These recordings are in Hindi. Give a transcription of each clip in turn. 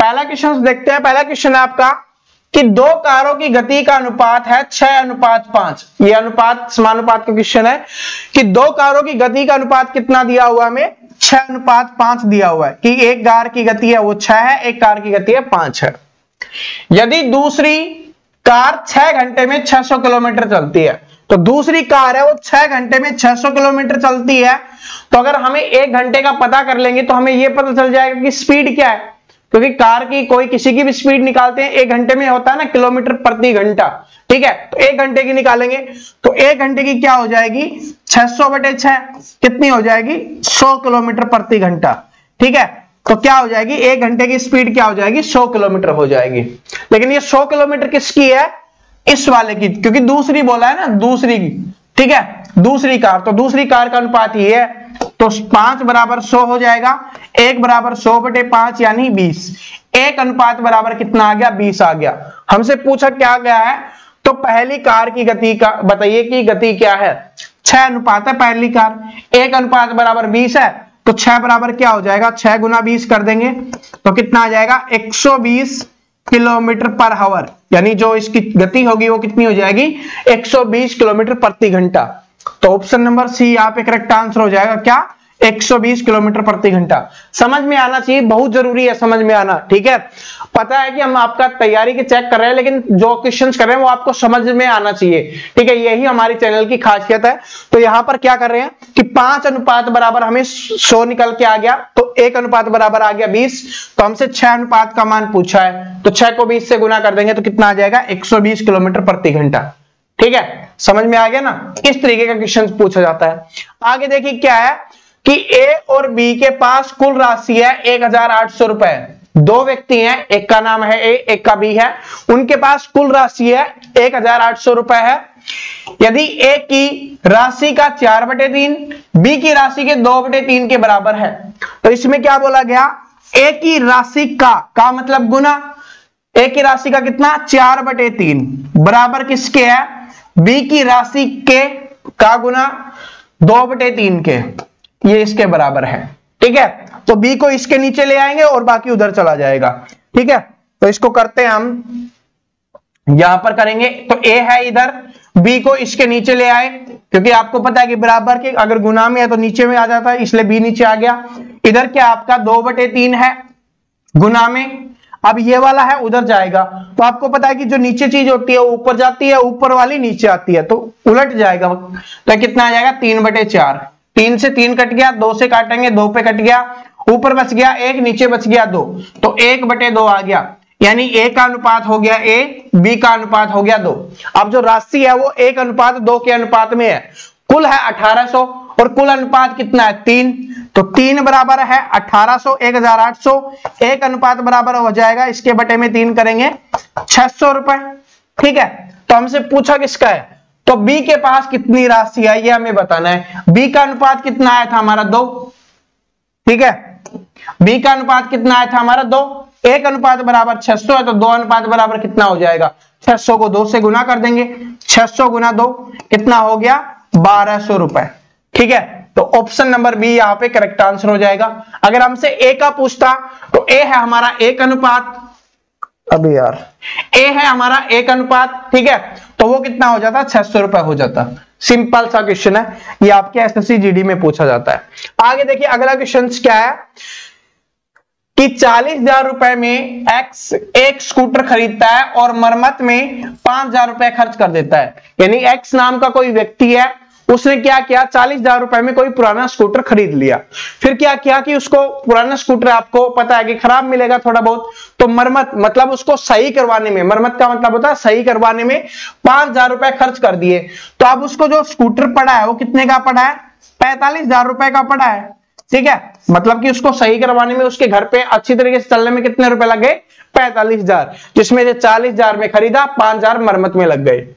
पहला क्वेश्चन देखते हैं। पहला क्वेश्चन है आपका कि दो कारों की गति का अनुपात है 6:5। ये अनुपात समानुपात का क्वेश्चन है कि दो कारों की गति का अनुपात कितना दिया हुआ है हमें, 6:5 दिया हुआ है कि एक कार की गति है वो 6 है, एक कार की गति है 5 है। यदि दूसरी कार 6 घंटे में 600 किलोमीटर चलती है, तो दूसरी कार है वो 6 घंटे में 600 किलोमीटर चलती है, तो अगर हमें 1 घंटे का पता कर लेंगे तो हमें यह पता चल जाएगा कि स्पीड क्या है, क्योंकि कार की कोई किसी की भी स्पीड निकालते हैं 1 घंटे में होता है ना किलोमीटर प्रति घंटा, ठीक है। तो 1 घंटे की निकालेंगे तो 1 घंटे की क्या हो जाएगी, 600/6 कितनी हो जाएगी, 100 किलोमीटर प्रति घंटा, ठीक है। तो क्या हो जाएगी, 1 घंटे की स्पीड क्या हो जाएगी, 100 किलोमीटर हो जाएगी। लेकिन ये 100 किलोमीटर किसकी है, इस वाले की, क्योंकि दूसरी बोला है ना, दूसरी की, ठीक है, दूसरी कार। तो दूसरी कार का अनुपात ये है, तो 5 बराबर 100 हो जाएगा, 1 बराबर 100/5 यानी 20। 1 अनुपात बराबर कितना आ गया, 20 आ गया। हमसे पूछा क्या गया है, तो पहली कार की गति का बताइए कि गति क्या है, 6 अनुपात है पहली कार, 1 अनुपात बराबर 20 है, तो 6 बराबर क्या हो जाएगा, 6 गुना 20 कर देंगे तो कितना आ जाएगा, 120 किलोमीटर पर आवर, यानी जो इसकी गति होगी वो कितनी हो जाएगी, 120 किलोमीटर प्रति घंटा। तो ऑप्शन नंबर सी यहाँ पे करेक्ट आंसर हो जाएगा, क्या, 120 किलोमीटर प्रति घंटा। समझ में आना चाहिए, बहुत जरूरी है समझ में आना, ठीक है। पता है कि हम आपका तैयारी के चेक कर रहे हैं, लेकिन जो क्वेश्चंस कर रहे हैं वो आपको समझ में आना चाहिए, ठीक है, यही हमारी चैनल की खासियत है। तो यहाँ पर क्या कर रहे हैं कि 5 अनुपात बराबर हमें 100 निकल के आ गया, तो 1 अनुपात बराबर आ गया 20, तो हमसे 6 अनुपात का मान पूछा है, तो 6 को 20 से गुना कर देंगे तो कितना आ जाएगा, 120 किलोमीटर प्रति घंटा, ठीक है। समझ में आ गया ना, इस तरीके का क्वेश्चन पूछा जाता है। आगे देखिए क्या है कि ए और बी के पास कुल राशि है 1800 रुपए। दो व्यक्ति हैं, एक का नाम है ए, एक का बी है, उनके पास कुल राशि है 1800 रुपए है। यदि ए की राशि का 4/3 बी की राशि के 2/3 के बराबर है, तो इसमें क्या बोला गया, ए की राशि का मतलब गुना, ए की राशि का कितना, 4/3 बराबर किसके है, बी की राशि के का गुना 2/3 के, ये इसके बराबर है, ठीक है। तो बी को इसके नीचे ले आएंगे और बाकी उधर चला जाएगा, ठीक है। तो इसको करते हैं हम, यहां पर करेंगे तो ए है इधर, बी को इसके नीचे ले आए, क्योंकि आपको पता है कि बराबर के अगर गुना में है तो नीचे में आ जाता है, इसलिए बी नीचे आ गया। इधर क्या आपका 2/3 है गुना में, अब ये वाला है उधर जाएगा, तो आपको पता है कि जो नीचे चीज होती है वो ऊपर जाती है, ऊपर वाली नीचे आती है, तो उलट जाएगा। तो कितना आ जाएगा, 3/4, 3 से 3 कट गया, 2 से काटेंगे 2 पे कट गया, ऊपर बच गया 1, नीचे बच गया 2, तो 1/2 आ गया, यानी ए का अनुपात हो गया ए, बी का अनुपात हो गया 2। अब जो राशि है वो 1:2 के अनुपात में है, कुल है 1800 और कुल अनुपात कितना है 3, तो 3 बराबर है 1800, 1800, 1 अनुपात बराबर हो जाएगा, इसके बटे में 3 करेंगे 600 रुपए, ठीक है। तो हमसे पूछा किसका है, तो बी के पास कितनी राशि है ये हमें बताना है। बी का अनुपात कितना आया था हमारा 2, ठीक है, बी का अनुपात कितना आया था हमारा 2, 1 अनुपात बराबर 600 है, तो 2 अनुपात बराबर कितना हो जाएगा, 600 को 2 से गुना कर देंगे, 600 गुना 2 कितना हो गया, 1200 रुपए, ठीक है। तो ऑप्शन नंबर बी यहाँ पे करेक्ट आंसर हो जाएगा। अगर हमसे ए का पूछता तो ए है हमारा 1 अनुपात, अभी यार ए है हमारा 1 अनुपात, ठीक है, तो वो कितना हो जाता, 600 रुपए हो जाता। सिंपल सा क्वेश्चन है, ये आपके एसएससी जीडी में पूछा जाता है। आगे देखिए अगला क्वेश्चन क्या है कि 40,000 रुपए में एक्स एक स्कूटर खरीदता है और मरम्मत में 5,000 रुपए खर्च कर देता है। यानी एक्स नाम का कोई व्यक्ति है, उसने क्या किया, 40,000 रुपए में कोई पुराना स्कूटर खरीद लिया, फिर क्या किया कि उसको पुराना स्कूटर आपको पता है कि खराब मिलेगा थोड़ा बहुत, तो मरम्मत मतलब उसको सही करवाने में, मरम्मत का मतलब होता है सही करवाने में 5,000 रुपए खर्च कर दिए। तो अब उसको जो स्कूटर पड़ा है वो कितने का पड़ा है, 45,000 रुपए का पड़ा है, ठीक है। मतलब कि उसको सही करवाने में उसके घर पे अच्छी तरीके से चलने में कितने रुपए लग गए, 45,000, जिसमें से 40,000 में खरीदा, 5,000 मरम्मत में लग गए।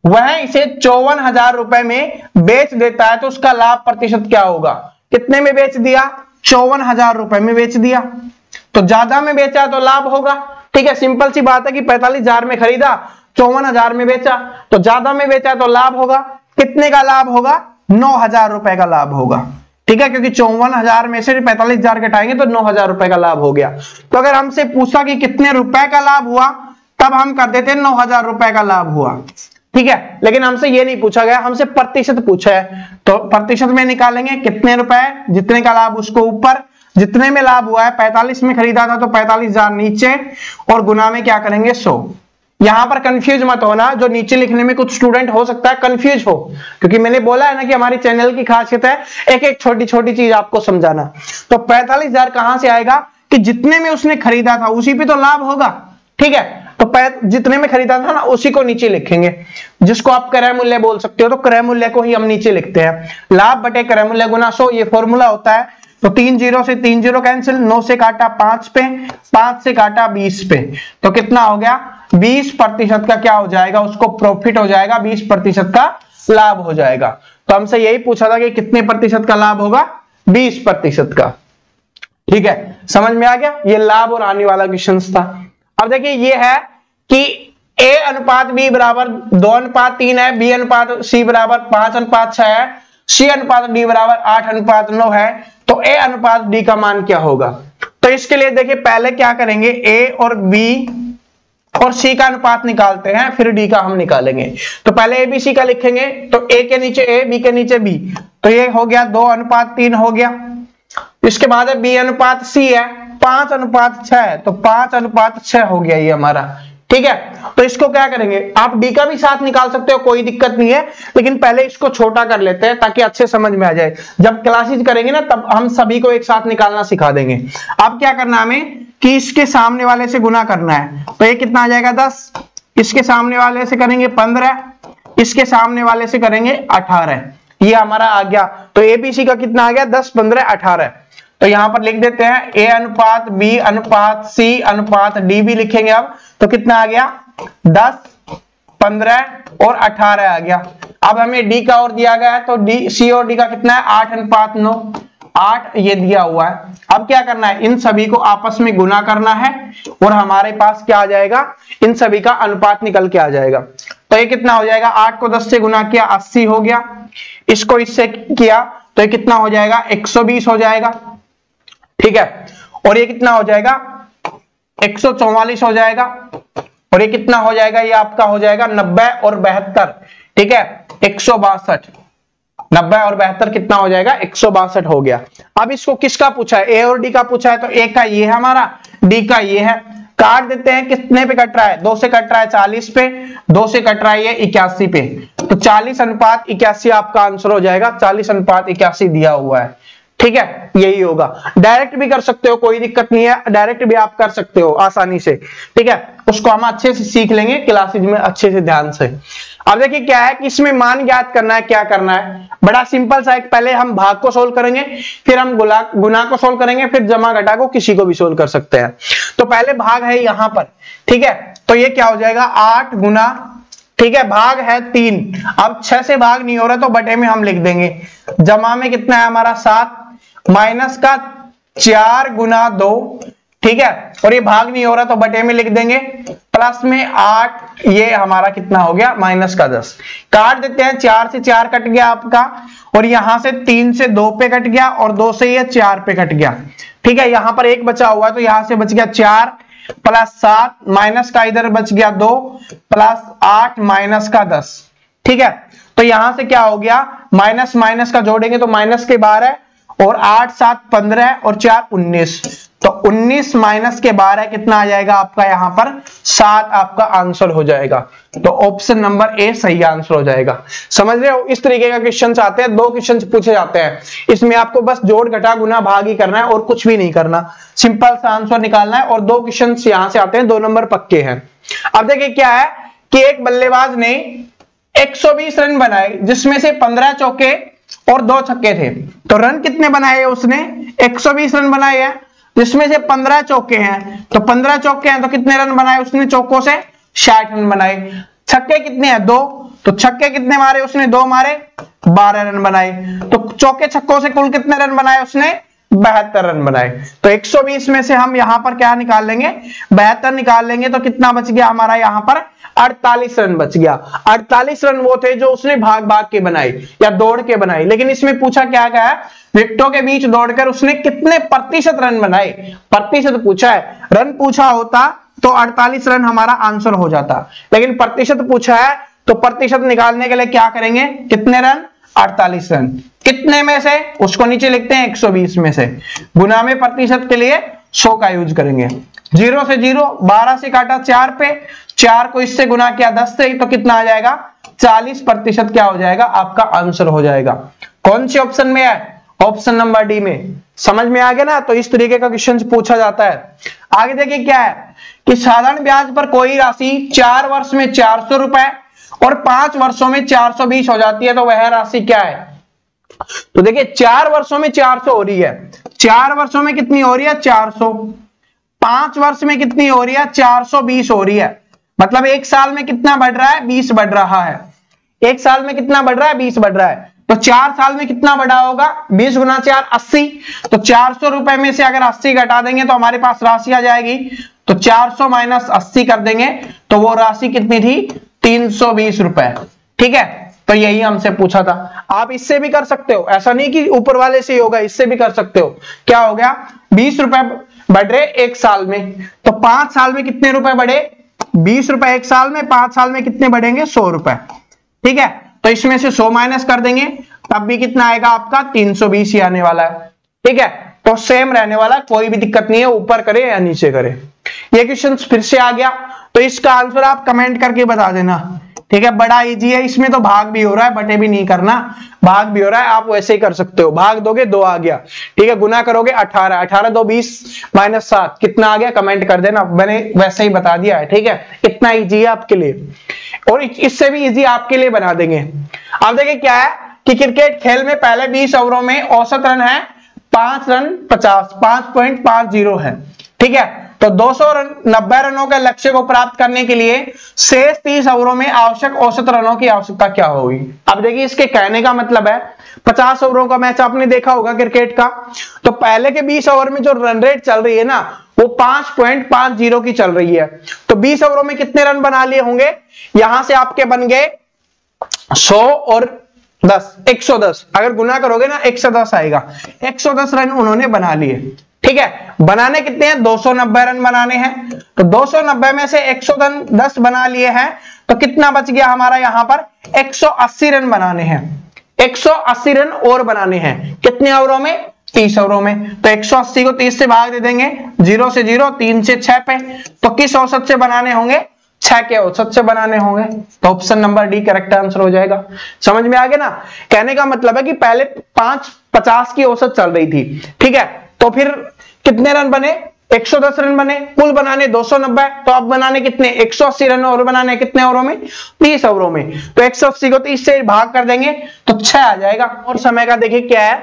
वह इसे 54,000 रुपए में बेच देता है, तो उसका लाभ प्रतिशत क्या होगा, कितने में बेच दिया, 54,000 रुपए में बेच दिया, तो ज्यादा में बेचा तो लाभ होगा, ठीक है। सिंपल सी बात है कि 45,000 में खरीदा, 54,000 में बेचा, तो ज्यादा में बेचा तो लाभ होगा, कितने का लाभ होगा, 9,000 रुपए का लाभ होगा, ठीक है, क्योंकि 54,000 में से 45,000 घटाएंगे तो 9,000 रुपए का लाभ हो गया। तो अगर हमसे पूछा कि कितने रुपए का लाभ हुआ, तब हम कर देते 9,000 रुपए का लाभ हुआ। ठीक है, लेकिन हमसे ये नहीं पूछा गया, हमसे प्रतिशत पूछा है, तो प्रतिशत में निकालेंगे कितने रुपए, जितने का लाभ उसको ऊपर, जितने में लाभ हुआ है 45 में खरीदा था तो 45,000 नीचे, और गुना में क्या करेंगे 100। यहां पर कंफ्यूज मत होना, जो नीचे लिखने में कुछ स्टूडेंट हो सकता है कंफ्यूज हो, क्योंकि मैंने बोला है ना कि हमारी चैनल की खासियत है एक एक छोटी छोटी चीज आपको समझाना। तो 45,000 कहां से आएगा कि जितने में उसने खरीदा था उसी पे तो लाभ होगा। ठीक है, तो जितने में खरीदा था ना उसी को नीचे लिखेंगे, जिसको आप क्रय मूल्य बोल सकते हो। तो क्रय मूल्य को ही हम नीचे लिखते हैं, लाभ बटे क्रय मूल्य गुना 100, ये फॉर्मूला होता है। तो 3 0 से 3 0 कैंसिल, 9 से काटा 5 पे, 5 से काटा 20 पे, तो कितना हो गया 20% का क्या हो जाएगा, उसको प्रॉफिट हो जाएगा, 20% का लाभ हो जाएगा। तो हमसे यही पूछा था कि कितने प्रतिशत का लाभ होगा, 20% का। ठीक है, समझ में आ गया, ये लाभ और हानि वाला क्वेश्चन था। अब देखिए ये है कि A अनुपात B बराबर 2:3 है, B अनुपात C बराबर 5:6 है, C अनुपात D बराबर 8:9 है, तो A अनुपात D का मान क्या होगा। तो इसके लिए देखिए पहले क्या करेंगे, A और B और C का अनुपात निकालते हैं, फिर D का हम निकालेंगे। तो पहले ABC का लिखेंगे, तो A के नीचे A, B के नीचे B, तो ये हो गया 2:3 हो गया। इसके बाद है B अनुपात C है 5:6 है, तो 5:6 हो गया ये हमारा। ठीक है, तो इसको क्या करेंगे, आप D का भी साथ निकाल सकते हो, कोई दिक्कत नहीं है, लेकिन पहले इसको छोटा कर लेते हैं ताकि अच्छे समझ में आ जाए। जब क्लासेस करेंगे ना तब हम सभी को एक साथ निकालना सिखा देंगे। अब क्या करना है हमें कि इसके सामने वाले से गुना करना है, तो ये कितना आ जाएगा 10, इसके सामने वाले से करेंगे 15, इसके सामने वाले से करेंगे 18, ये हमारा आ गया। तो ABC का कितना आ गया 10, 15, 18। तो यहां पर लिख देते हैं A अनुपात B अनुपात C अनुपात D भी लिखेंगे। अब तो कितना आ गया 10, 15 और 18 आ गया। अब हमें D का और दिया गया है, तो C और D का कितना है 8:9, 8 ये दिया हुआ है। अब क्या करना है, इन सभी को आपस में गुना करना है और हमारे पास क्या आ जाएगा, इन सभी का अनुपात निकल के आ जाएगा। तो ये कितना हो जाएगा, 8 को 10 से गुना किया 80 हो गया, इसको इससे किया तो ये कितना हो जाएगा 120 हो जाएगा। ठीक है, और ये कितना हो जाएगा 144 हो जाएगा, और ये कितना हो जाएगा, ये आपका हो जाएगा 90 और 72। ठीक है, 162, 90 और 72 कितना हो जाएगा 162 हो गया। अब इसको किसका पूछा है, A और D का पूछा है, तो A का ये है हमारा, D का ये है। काट देते हैं, कितने पे कट रहा है, 2 से कट रहा है 40 पे, 2 से कट रहा है ये 81 पे, तो 40:81 आपका आंसर हो जाएगा। 40:81 दिया हुआ है। ठीक है, यही होगा। डायरेक्ट भी कर सकते हो, कोई दिक्कत नहीं है, डायरेक्ट भी आप कर सकते हो आसानी से। ठीक है, उसको हम अच्छे से सीख लेंगे क्लासेज में अच्छे से ध्यान से। अब देखिए क्या है कि इसमें मान ज्ञात करना है, क्या करना है, बड़ा सिंपल सा है। पहले हम भाग को सोल्व करेंगे, फिर हम गुना को सोल्व करेंगे, फिर जमा घटा को किसी को भी सोल्व कर सकते हैं। तो पहले भाग है यहां पर। ठीक है, तो ये क्या हो जाएगा 8 गुना, ठीक है, भाग है 3। अब 6 से भाग नहीं हो रहा तो बटे में हम लिख देंगे। जमा में कितना है हमारा 7, माइनस का 4 गुना 2, ठीक है, और ये भाग नहीं हो रहा तो बटे में लिख देंगे, प्लस में 8, ये हमारा कितना हो गया माइनस का 10। काट देते हैं, 4 से 4 कट गया आपका, और यहां से 3 से 2 पे कट गया, और 2 से ये 4 पे कट गया। ठीक है, यहां पर 1 बचा हुआ है तो यहां से बच गया 4 प्लस 7, माइनस का इधर बच गया 2 प्लस 8 माइनस का 10। ठीक है, तो यहां से क्या हो गया, माइनस माइनस का जोड़ेंगे तो माइनस के 12 और 8 7 15 और 4 19, तो 19 माइनस के 12 कितना आ जाएगा आपका, यहां पर 7 आपका आंसर हो जाएगा। तो ऑप्शन नंबर ए सही आंसर हो जाएगा। समझ रहे हो, इस तरीके का क्वेश्चन आते हैं, 2 क्वेश्चन पूछे जाते हैं, इसमें आपको बस जोड़ घटा गुना भाग ही करना है और कुछ भी नहीं करना, सिंपल सा आंसर निकालना है। और 2 क्वेश्चन यहां से आते हैं, 2 नंबर पक्के हैं। अब देखिए क्या है कि एक बल्लेबाज ने 120 रन बनाए, जिसमें से 15 चौके और 2 छक्के थे। तो रन कितने बनाए उसने, 120 रन बनाए हैं, जिसमें से 15 चौके हैं, तो 15 चौके हैं तो कितने रन बनाए उसने चौकों से, 60 रन बनाए। छक्के कितने हैं 2, तो छक्के कितने मारे उसने, 2 मारे, 12 रन बनाए। तो चौके छक्कों से कुल कितने रन बनाए उसने, 72 रन बनाए। तो 120 में से हम यहां पर क्या निकाल लेंगे, 72 निकाल लेंगे तो कितना बच गया हमारा यहां पर 48 रन बच गया। 48 रन वो थे जो उसने भाग भाग के बनाए या दौड़ के बनाए। लेकिन इसमें पूछा क्या गया है, विकेटों के बीच दौड़कर उसने कितने प्रतिशत रन बनाए, प्रतिशत पूछा है। रन पूछा होता तो 48 रन हमारा आंसर हो जाता, लेकिन प्रतिशत पूछा है तो प्रतिशत निकालने के लिए क्या करेंगे, कितने रन, 48 रन। कितने में से, उसको नीचे लिखते हैं 120 में से, गुना में प्रतिशत के लिए 100 का यूज करेंगे। 0 से 0, 12 से काटा 4 पे, 4 को इससे गुना किया 10 से, तो कितना आ जाएगा 40% क्या हो जाएगा, आपका आंसर हो जाएगा। कौन से ऑप्शन में है, ऑप्शन नंबर डी में। समझ में आ गया ना। तो इस तरीके का क्वेश्चन पूछा जाता है। आगे देखिए क्या है कि साधारण ब्याज पर कोई राशि 4 वर्ष में 400 रुपए और 5 वर्षों में 420 हो जाती है, तो वह राशि क्या है। तो देखिए 4 वर्षों में 400 हो रही है, 4 वर्षों में कितनी हो रही है 400, 5 वर्ष में कितनी हो रही है 420 हो रही है। मतलब एक साल में कितना बढ़ रहा है, 20 बढ़ रहा है। एक साल में कितना बढ़ रहा है, 20 बढ़ रहा है। तो 4 साल में कितना बढ़ा होगा, 20 गुना 4 80। तो 400 रुपए में से अगर 80 घटा देंगे तो हमारे पास राशि आ जाएगी। तो 400 माइनस 80 कर देंगे तो वो राशि कितनी थी, 320 रुपए। ठीक है, तो यही हमसे पूछा था। आप इससे भी कर सकते हो, ऐसा नहीं कि ऊपर वाले से ही होगा, इससे भी कर सकते हो। क्या हो गया, 20 रुपए बढ़ रहे एक साल में, तो 5 साल में कितने रुपए बढ़े, 20 रुपए एक साल में, 5 साल में कितने बढ़ेंगे 100 रुपए। ठीक है, तो इसमें से 100 माइनस कर देंगे तब भी कितना आएगा आपका 320 ही आने वाला है। ठीक है, तो सेम रहने वाला, कोई भी दिक्कत नहीं है, ऊपर करे या नीचे करे। ये क्वेश्चन फिर से आ गया, तो इसका आंसर आप कमेंट करके बता देना। ठीक है, बड़ा इजी है, इसमें तो भाग भी हो रहा है, बटे भी नहीं करना, भाग भी हो रहा है, आप वैसे ही कर सकते हो। भाग दोगे 2 आ गया, ठीक है, गुना करोगे 18, 18 2 20 माइनस 7 कितना आ गया, कमेंट कर देना, मैंने वैसे ही बता दिया है। ठीक है, इतना इजी है आपके लिए, और इससे भी इजी आपके लिए बना देंगे। अब देखिए क्या है कि क्रिकेट खेल में पहले 20 ओवरों में औसत रन है 5 रन 50, 5.50 है। ठीक है, तो 290 रनों के लक्ष्य को प्राप्त करने के लिए शेष 30 ओवरों में आवश्यक औसत रनों की आवश्यकता क्या होगी। अब देखिए इसके कहने का मतलब है 50 ओवरों का मैच आपने देखा होगा क्रिकेट का, तो पहले के 20 ओवर में जो रन रेट चल रही है ना वो 5.50 की चल रही है। तो 20 ओवरों में कितने रन बना लिए होंगे, यहां से आपके बन गए 100 और 10, 110। अगर गुना करोगे ना 110 आएगा, 110 रन उन्होंने बना लिए। ठीक है, बनाने कितने हैं, 290 रन बनाने हैं। तो 290 में से 110 बना लिए हैं, तो कितना बच गया हमारा यहां पर 180 रन बनाने हैं। 180 रन और बनाने हैं, कितने ओवरों में, 30 ओवरों में। तो 180 को 30 से भाग दे देंगे, 0 से 0, 3 से 6 पे। तो किस औसत से बनाने होंगे, 6 के औसत से बनाने होंगे। तो option number D correct answer हो जाएगा। समझ में आ गया ना। कहने का मतलब है कि पहले 5.50 की औसत चल रही थी। ठीक है, तो फिर कितने रन बने, 110 रन बने, कुल बनाने 290, तो अब बनाने कितने 180 रन और बनाने कितने ओवरों में, 30 ओवरों में। तो 180 को 30 से भाग कर देंगे तो 6 आ जाएगा। और समय का देखिए क्या है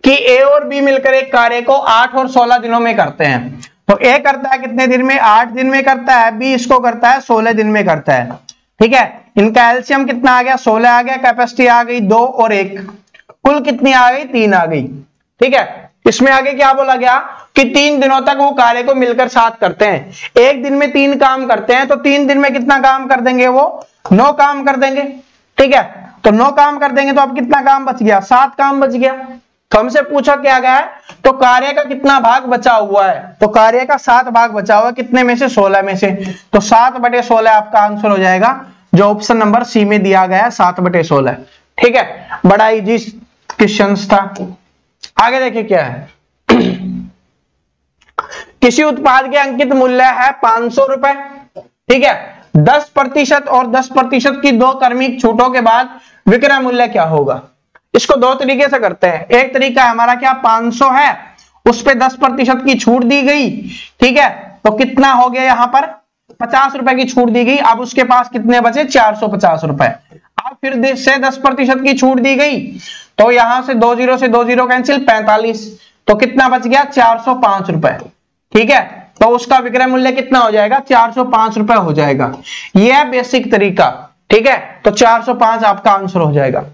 कि ए और बी मिलकर एक कार्य को 8 और 16 दिनों में करते हैं। तो ए करता है कितने दिन में, 8 दिन में करता है, बी इसको करता है 16 दिन में करता है। ठीक है, इनका एलसीएम कितना आ गया, 16 आ गया, कैपेसिटी आ गई 2 और 1, कुल कितनी आ गई, 3 आ गई। ठीक है, इसमें आगे क्या बोला गया कि 3 दिनों तक वो कार्य को मिलकर साथ करते हैं। एक दिन में 3 काम करते हैं, तो 3 दिन में कितना काम कर देंगे, वो 9 काम कर देंगे। ठीक है, तो 9 काम कर देंगे, तो अब कितना काम बच गया, 7 काम बच गया। तो हमसे पूछा क्या गया है, तो कार्य का कितना भाग बचा हुआ है, तो कार्य का 7 भाग बचा हुआ है, कितने में से, 16 में से। तो 7/16 आपका आंसर हो जाएगा, जो ऑप्शन नंबर सी में दिया गया है 7/16। ठीक है, बड़ा इजी क्वेश्चन था। आगे देखिए क्या है, किसी उत्पाद के अंकित मूल्य है 500 रुपए। ठीक है, 10% और 10% की 2 क्रमिक छूटों के बाद विक्रय मूल्य क्या होगा। इसको 2 तरीके से करते हैं। एक तरीका है हमारा क्या, 500 है, उस पे 10% की छूट दी गई। ठीक है, तो कितना हो गया, यहां पर 50 रुपए की छूट दी गई। अब उसके पास कितने बचे, 450 रुपए। अब फिर से 10% की छूट दी गई, तो यहां से 2 0 से 2 0 कैंसिल, 45। तो कितना बच गया, 405 रुपए। ठीक है, तो उसका विक्रय मूल्य कितना हो जाएगा, 405 रुपए हो जाएगा। यह है बेसिक तरीका। ठीक है, तो 405 आपका आंसर हो जाएगा।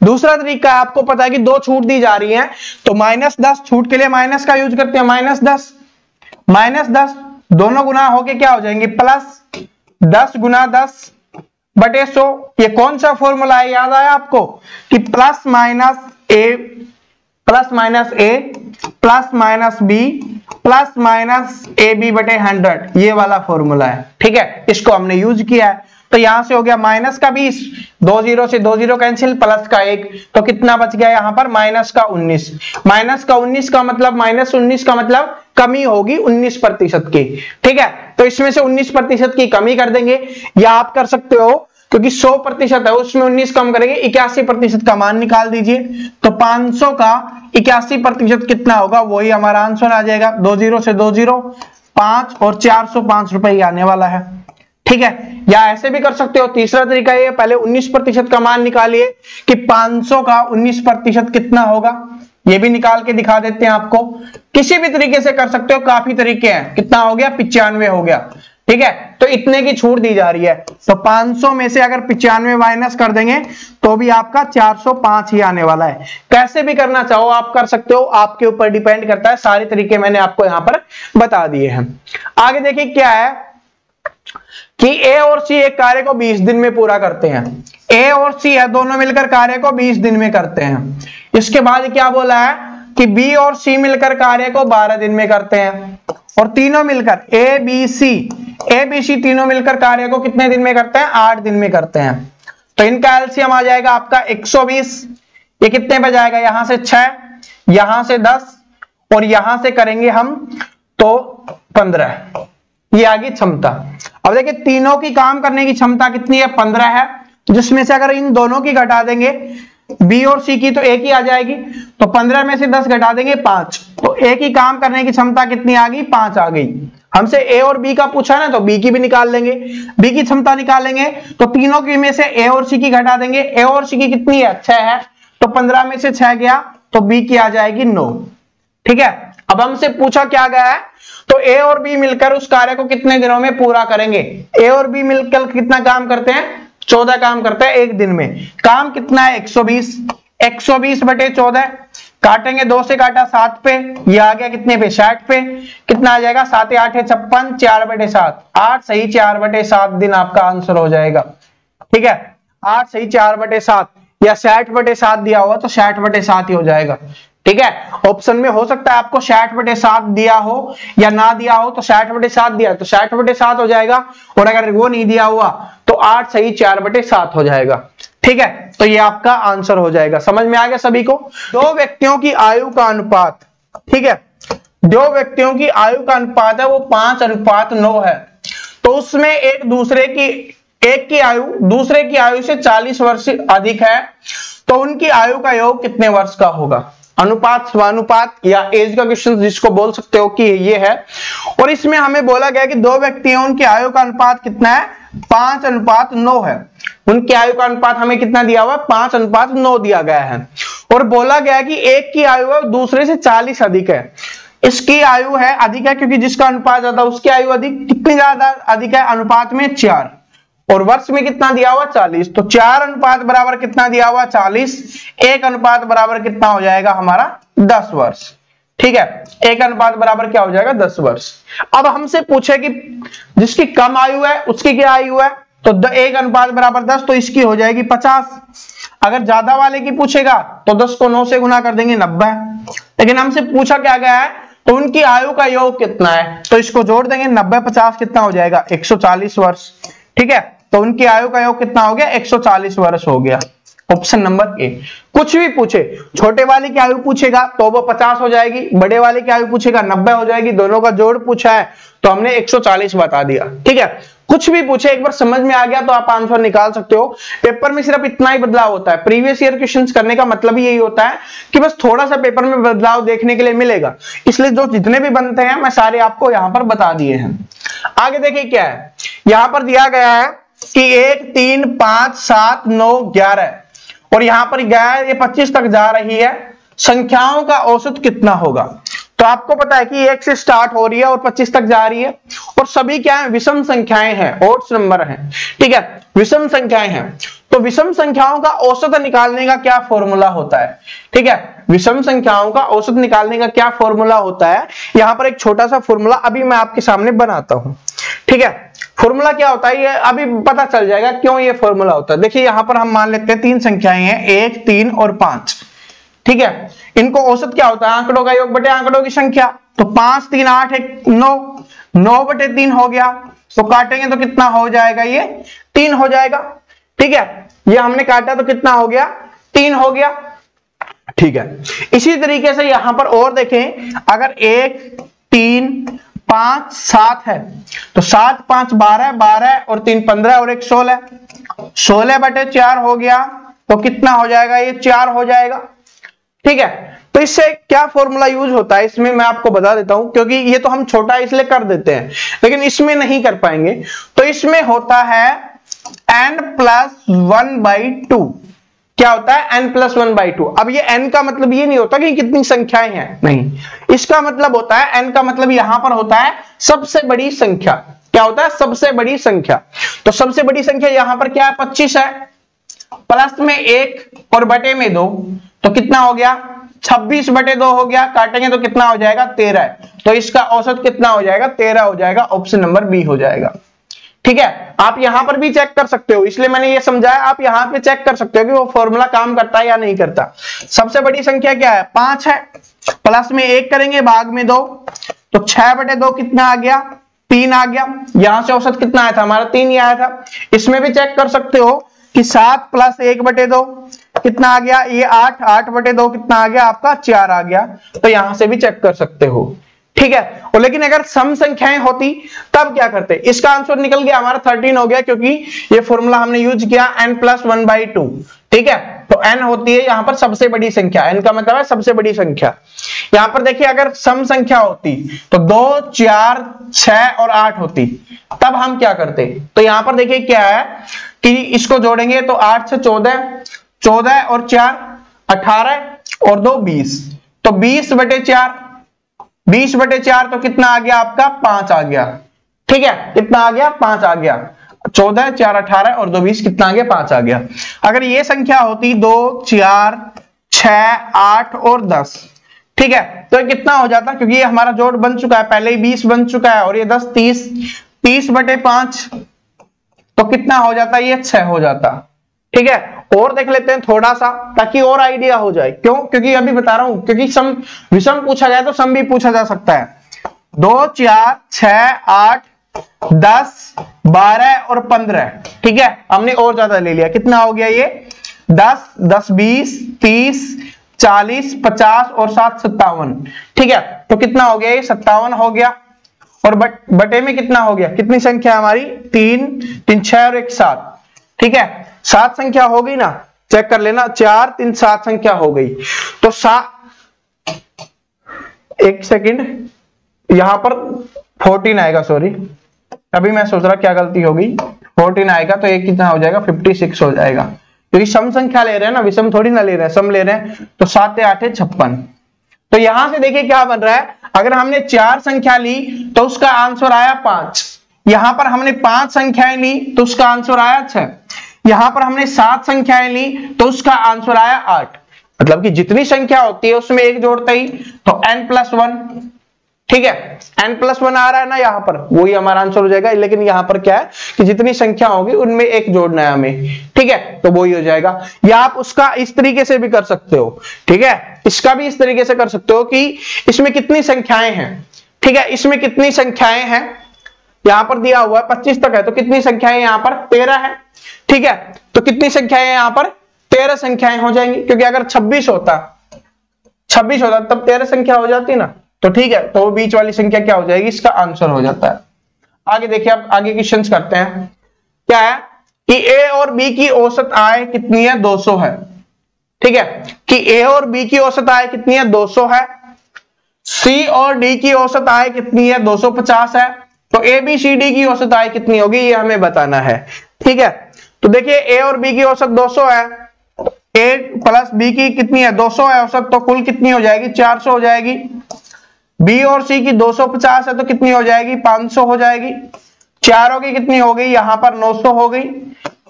दूसरा तरीका है, आपको पता है कि दो छूट दी जा रही है, तो -10 छूट के लिए माइनस का यूज करते हैं, -10 दोनों गुना होके क्या हो जाएंगे प्लस 10 गुना 10 बटे 100। ये कौन सा फॉर्मूला है, याद आया आपको कि plus minus A plus minus B plus minus A B बटे 100, ये वाला फॉर्मूला है। ठीक है, इसको हमने यूज किया है। तो यहां से हो गया माइनस का 20, 2 0 से 2 0 कैंसिल, प्लस का 1, तो कितना बच गया यहां पर माइनस का 19। माइनस का 19 का मतलब -19 का मतलब कमी होगी 19% की। ठीक है, तो इसमें से 19% की कमी कर देंगे, या आप कर सकते हो क्योंकि 100% है उसमें 19 कम करेंगे, 81% का मान निकाल दीजिए। तो 500 का 81% कितना होगा, वही हमारा आंसर आ जाएगा। 2 0 से 2 0 5 और 405 रुपए आने वाला है। ठीक है, या ऐसे भी कर सकते हो। तीसरा तरीका ये, पहले 19% का मान निकालिए कि 500 का 19% कितना होगा, ये भी निकाल के दिखा देते हैं आपको। किसी भी तरीके से कर सकते हो, काफी तरीके हैं। कितना हो गया 95 हो गया। ठीक है, तो इतने की छूट दी जा रही है, तो 500 में से अगर 95 माइनस कर देंगे तो भी आपका 405 ही आने वाला है। कैसे भी करना चाहो आप कर सकते हो, आपके ऊपर डिपेंड करता है। सारे तरीके मैंने आपको यहां पर बता दिए हैं। आगे देखिए क्या है कि ए और सी एक कार्य को 20 दिन में पूरा करते हैं। ए और सी है, दोनों मिलकर कार्य को 20 दिन में करते हैं। इसके बाद क्या बोला है कि बी और सी मिलकर कार्य को 12 दिन में करते हैं, और तीनों मिलकर ए बी सी तीनों मिलकर कार्य को कितने दिन में करते हैं, 8 दिन में करते हैं। तो इनका एलसीएम आ जाएगा आपका 120। ये कितने पे जाएगा, यहां से 6, यहां से 10 और यहां से करेंगे हम तो 15। ये आ गई क्षमता। अब देखिए तीनों की काम करने की क्षमता कितनी है, 15 है, जिसमें से अगर इन दोनों की घटा देंगे बी और सी की तो एक ही आ जाएगी, तो 15 में से 10 घटा देंगे 5, तो एक ही काम करने की क्षमता कितनी आ गई, 5 आ गई। हमसे ए और बी का पूछा ना, तो बी की भी निकाल लेंगे, बी की क्षमता निकालेंगे, तो तीनों की में से ए और सी की घटा देंगे। ए और सी की कितनी है, 6 है, तो 15 में से 6 गया तो बी की आ जाएगी 9। ठीक है, अब हमसे पूछा क्या गया है, तो ए और बी मिलकर उस कार्य को कितने दिनों में पूरा करेंगे। ए और बी मिलकर कितना काम करते हैं, 14 काम करते हैं एक दिन में। काम कितना है 120 बटे 14, काटेंगे 2 से काटा 7 पे, ये आ गया कितने पे 60 पे। कितना आ जाएगा, 7 8 है 56, 4 बटे 7 8 सही 4 बटे 7 दिन आपका आंसर हो जाएगा। ठीक है, 8 सही 4 बटे 7, या 60 बटे 7 दिया हुआ तो 60 बटे 7 ही हो जाएगा। ठीक है, ऑप्शन में हो सकता है आपको 60 बटे 7 दिया हो या ना दिया हो, तो 60 बटे 7 दिया तो 60 बटे 7 हो जाएगा, और अगर वो नहीं दिया हुआ तो 8 सही 4 बटे 7 हो जाएगा। ठीक है, तो ये आपका आंसर हो जाएगा। समझ में आ गया सभी को। दो व्यक्तियों की आयु का अनुपात, ठीक है, दो व्यक्तियों की आयु का अनुपात है वो 5:9 है, तो उसमें एक की आयु दूसरे की आयु से 40 वर्ष अधिक है, तो उनकी आयु का योग कितने वर्ष का होगा। अनुपात स्वानुपात या एज का क्वेश्चन जिसको बोल सकते हो कि ये है, और इसमें हमें बोला गया कि दो व्यक्ति हैं, उनकी आयु का अनुपात कितना है, 5:9 है। उनकी आयु का अनुपात हमें कितना दिया हुआ है, 5:9 दिया गया है, और बोला गया कि एक की आयु है दूसरे से 40 अधिक है। इसकी आयु है अधिक है क्योंकि जिसका अनुपात ज्यादा उसकी आयु अधिक, कितनी ज्यादा अधिक है, अनुपात में 4, और वर्ष में कितना दिया हुआ 40, तो 4 अनुपात बराबर कितना दिया हुआ 40, 1 अनुपात बराबर कितना हो जाएगा हमारा 10 वर्ष। ठीक है, 1 अनुपात बराबर क्या हो जाएगा 10 वर्ष। अब हमसे पूछे कि जिसकी कम आयु है उसकी क्या आयु है, तो 1 अनुपात बराबर 10, तो इसकी हो जाएगी 50। अगर ज्यादा वाले की पूछेगा तो 10 को 9 से गुना कर देंगे 90। लेकिन हमसे पूछा क्या गया है, तो उनकी आयु का योग कितना है, तो इसको जोड़ देंगे 90 50 कितना हो जाएगा 140 वर्ष। ठीक है, तो उनकी आयु का योग कितना हो गया 140 वर्ष हो गया। Option number A. कुछ भी पूछे, छोटे वाले की आयु पूछेगा तो वो 50 हो जाएगी, बड़े वाले की आयु पूछेगा 90 हो जाएगी, दोनों का जोड़ पूछा है तो हमने 140 बता दिया। ठीक है, कुछ भी पूछे एक बार समझ में आ गया तो आप आंसर निकाल सकते हो। पेपर में सिर्फ इतना ही बदलाव होता है, प्रीवियस ईयर क्वेश्चंस करने का मतलब ही यही होता है कि बस थोड़ा सा पेपर में बदलाव देखने के लिए मिलेगा, इसलिए जो जितने भी बनते हैं मैं सारे आपको यहां पर बता दिए हैं। आगे देखिए क्या है, यहां पर दिया गया है कि 1 3 5 7 9 11, और यहां पर गया है ये 25 तक जा रही है, संख्याओं का औसत कितना होगा। तो आपको पता है कि 1 से स्टार्ट हो रही है और 25 तक जा रही है, और सभी क्या है, विषम संख्याएं हैं, ओड्स नंबर हैं, ठीक है, विषम संख्याएं हैं। तो विषम संख्याओं का औसत निकालने का क्या फॉर्मूला होता है, ठीक है, विषम संख्याओं का औसत निकालने का क्या फॉर्मूला होता है। यहां पर एक छोटा सा फॉर्मूला अभी मैं आपके सामने बनाता हूं, ठीक है। फॉर्मूला क्या होता है ये अभी पता चल जाएगा क्यों ये फॉर्मूला होता है। देखिए यहां पर हम मान लेते हैं 3 संख्याएं हैं, 1, 3 और 5, ठीक है। इनको औसत क्या होता है, आंकड़ों का योग बटे आंकड़ों की संख्या। तो 5, 3, 8, 1, 9, 9 बटे 3 हो गया, तो काटेंगे तो कितना हो जाएगा, ये 3 हो जाएगा, ठीक है। ये हमने काटा तो कितना हो गया, 3 हो गया, ठीक है। इसी तरीके से यहां पर और देखें, अगर 1, 3, 5, 7 है तो 7, 5, 12, 12 और 3, 15 और 1, 16, 16 बटे 4 हो गया, तो कितना हो जाएगा, ये 4 हो जाएगा, ठीक है। तो इससे क्या फॉर्मूला यूज होता है इसमें मैं आपको बता देता हूं, क्योंकि ये तो हम छोटा इसलिए कर देते हैं, लेकिन इसमें नहीं कर पाएंगे। तो इसमें होता है n+1/2। क्या होता है, n+1/2। अब ये n का मतलब ये नहीं होता कि कितनी संख्याएं हैं, नहीं, इसका मतलब होता है, n का मतलब यहां पर होता है सबसे बड़ी संख्या। क्या होता है, सबसे बड़ी संख्या। तो सबसे बड़ी संख्या यहां पर क्या है, 25 है, प्लस में 1 और बटे में 2, तो कितना हो गया, 26 बटे 2 हो गया, काटेंगे तो कितना हो जाएगा, 13। तो इसका औसत कितना हो जाएगा, 13 हो जाएगा, ऑप्शन नंबर बी हो जाएगा, ठीक है। आप यहां पर भी चेक कर सकते हो, इसलिए मैंने ये समझाया, आप यहां पे चेक कर सकते हो कि वो फॉर्मूला काम करता है या नहीं करता। सबसे बड़ी संख्या क्या है, 5 है, प्लस में 1 करेंगे, भाग में 2, तो 6 बटे 2 कितना आ गया, 3 आ गया। यहां से औसत कितना आया था, हमारा 3 ही आया था। इसमें भी चेक कर सकते हो कि 7 + 1 बटे 2 कितना आ गया, ये 8, 8 बटे 2 कितना आ गया आपका, 4 आ गया। तो यहां से भी चेक कर सकते हो, ठीक है। और लेकिन अगर सम संख्याएं होती तब क्या करते, इसका आंसर निकल गया हमारा 13 हो गया, क्योंकि ये फॉर्मूला हमने यूज किया n+1/2, ठीक है। तो n होती है यहां पर सबसे बड़ी संख्या, n का मतलब है सबसे बड़ी संख्या। यहां पर देखिए अगर सम संख्या होती तो 2, 4, 6 और 8 होती, तब हम क्या करते। तो यहां पर देखिए क्या है कि इसको जोड़ेंगे तो 8 से 14, 14 और 4 18 और 2 20, तो 20 बटे 4, 20 बटे 4 तो कितना आ गया आपका, 5 आ गया, ठीक है। कितना आ गया, 5 आ गया। 14, 4, 18 और 2 20 कितना आ गया, 5 आ गया। अगर ये संख्या होती 2, 4, 6, 8 और 10, ठीक है, तो ये कितना हो जाता, क्योंकि ये हमारा जोड़ बन चुका है, पहले ही 20 बन चुका है और ये 10, 30, 30 बटे 5 तो कितना हो जाता, ये 6 हो जाता, ठीक है। और देख लेते हैं थोड़ा सा, ताकि और आइडिया हो जाए। क्यों, क्योंकि अभी बता रहा हूं, क्योंकि सम विषम पूछा जाए तो सम भी पूछा जा सकता है। 2, 4, 6, 8, 10, 12 और 15, ठीक है। हमने और ज्यादा ले लिया, कितना हो गया ये, 10, 10, 20, 30, 40, 50 और 7 57, ठीक है। तो कितना हो गया, ये 57 हो गया। और बटे में कितना हो गया, कितनी संख्या हमारी, 3, 3, 6 और 1 7, ठीक है। 7 संख्या हो गई ना, चेक कर लेना, 4, 3, 7 संख्या हो गई। तो 7, एक सेकंड, यहां पर 14 आएगा, सॉरी अभी मैं सोच रहा क्या गलती हो गई, 14 आएगा तो एक कितना हो जाएगा, 56 हो जाएगा, क्योंकि सम संख्या ले रहे हैं ना, विषम थोड़ी ना ले रहे हैं, सम ले रहे हैं। तो 7 8 56, तो यहां से देखिए क्या बन रहा है, अगर हमने 4 संख्या ली तो उसका आंसर आया 5, यहां पर हमने 5 संख्याएं ली तो उसका आंसर आया 6, यहां पर हमने 7 संख्याएं ली तो उसका आंसर आया 8। मतलब कि जितनी संख्या होती है उसमें एक जोड़ते ही तो n+1, ठीक है, n+1 आ रहा है ना यहां पर, वही हमारा आंसर हो जाएगा। लेकिन यहां पर क्या है कि जितनी संख्या होगी उनमें एक जोड़ना है हमें, ठीक है, तो वही हो जाएगा। या आप उसका इस तरीके से भी कर सकते हो, ठीक है, इसका भी इस तरीके से कर सकते हो कि इसमें कितनी संख्याएं हैं, ठीक है, इसमें कितनी संख्याएं हैं, यहां पर दिया हुआ है 25 तक है, तो कितनी संख्याएं यहां पर 13 है, ठीक है। तो कितनी संख्याएं यहां पर 13 संख्याएं हो जाएंगी, क्योंकि अगर 26 होता तब 13 संख्या हो जाती ना, तो ठीक है, तो बीच वाली संख्या क्या हो जाएगी, इसका आंसर हो जाता है। आगे देखिए, अब आगे क्वेश्चंस करते हैं। क्या है कि ए और बी की औसत आय कितनी है, 200 है, ठीक है, कि ए और बी की औसत आय कितनी है, 200 है। सी और डी की औसत आय कितनी है, 250 है। तो ए बी सी डी की औसत आय कितनी होगी, ये हमें बताना है, ठीक है। तो देखिए ए और बी की औसत 200 है, ए प्लस बी की कितनी है, 200 है औसत, तो कुल कितनी हो जाएगी, 400 हो जाएगी। बी और सी की 250 है तो कितनी हो जाएगी, 500 हो जाएगी। चारों की कितनी हो गई, यहां पर 900 हो गई।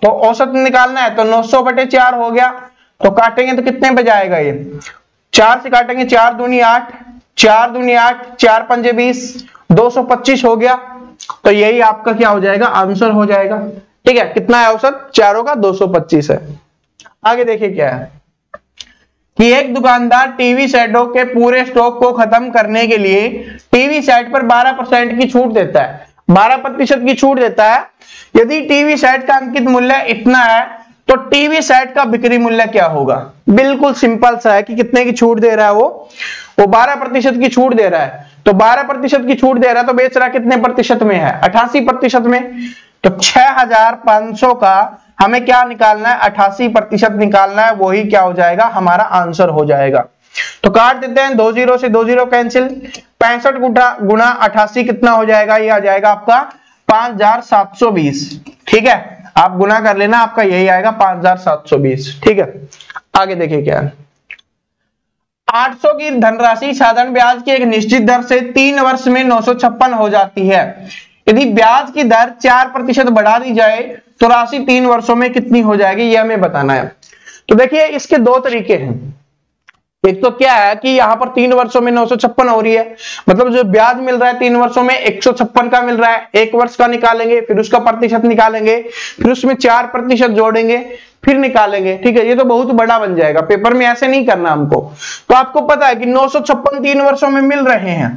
तो औसत निकालना है तो 900 बटे 4 हो गया। तो काटेंगे तो कितने पे जाएगा, ये 4 से काटेंगे, 4 दूनी 8, 4 दूनी 8, 4 पंजे 20, 225 हो गया। तो यही आपका क्या हो जाएगा, आंसर हो जाएगा। ठीक है, कितना है औसत, चारों का 225 है। आगे देखिए क्या है कि एक दुकानदार टीवी सेटों के पूरे स्टॉक को खत्म करने के लिए टीवी सेट पर 12% की छूट देता है, 12% की छूट देता है। यदि टीवी सेट का अंकित मूल्य इतना है तो टीवी सेट का बिक्री मूल्य क्या होगा। बिल्कुल सिंपल सा है कि कितने की छूट दे रहा है, वो 12% की छूट दे रहा है। तो 12% की छूट दे रहा है तो बेच रहा कितने प्रतिशत में है, 88% में। तो 6500 का हमें क्या निकालना है, 88% निकालना है, वही क्या हो जाएगा, हमारा आंसर हो जाएगा। तो काट देते हैं, 2 0 से 2 0 कैंसिल, 65 गुना 88 कितना हो जाएगा, ये आ जाएगा आपका 5720। ठीक है, आप गुना कर लेना, आपका यही आएगा 5720। ठीक है, आगे देखिए क्या है। 800 की धनराशि साधारण ब्याज की एक निश्चित दर से 3 वर्ष में 956 हो जाती है। यदि ब्याज की दर 4% बढ़ा दी जाए तो राशि 3 वर्षों में कितनी हो जाएगी, यह हमें बताना है। तो देखिए इसके दो तरीके हैं। एक तो क्या है कि यहां पर 3 वर्षों में 956 हो रही है, मतलब जो ब्याज मिल रहा है 3 वर्षों में 156 का मिल रहा है। 1 वर्ष का निकालेंगे, फिर उसका प्रतिशत निकालेंगे, फिर उसमें 4% जोड़ेंगे, फिर निकालेंगे। ठीक है, ये तो बहुत बड़ा बन जाएगा, पेपर में ऐसे नहीं करना हमको। तो आपको पता है कि 956 3 वर्षों में मिल रहे हैं।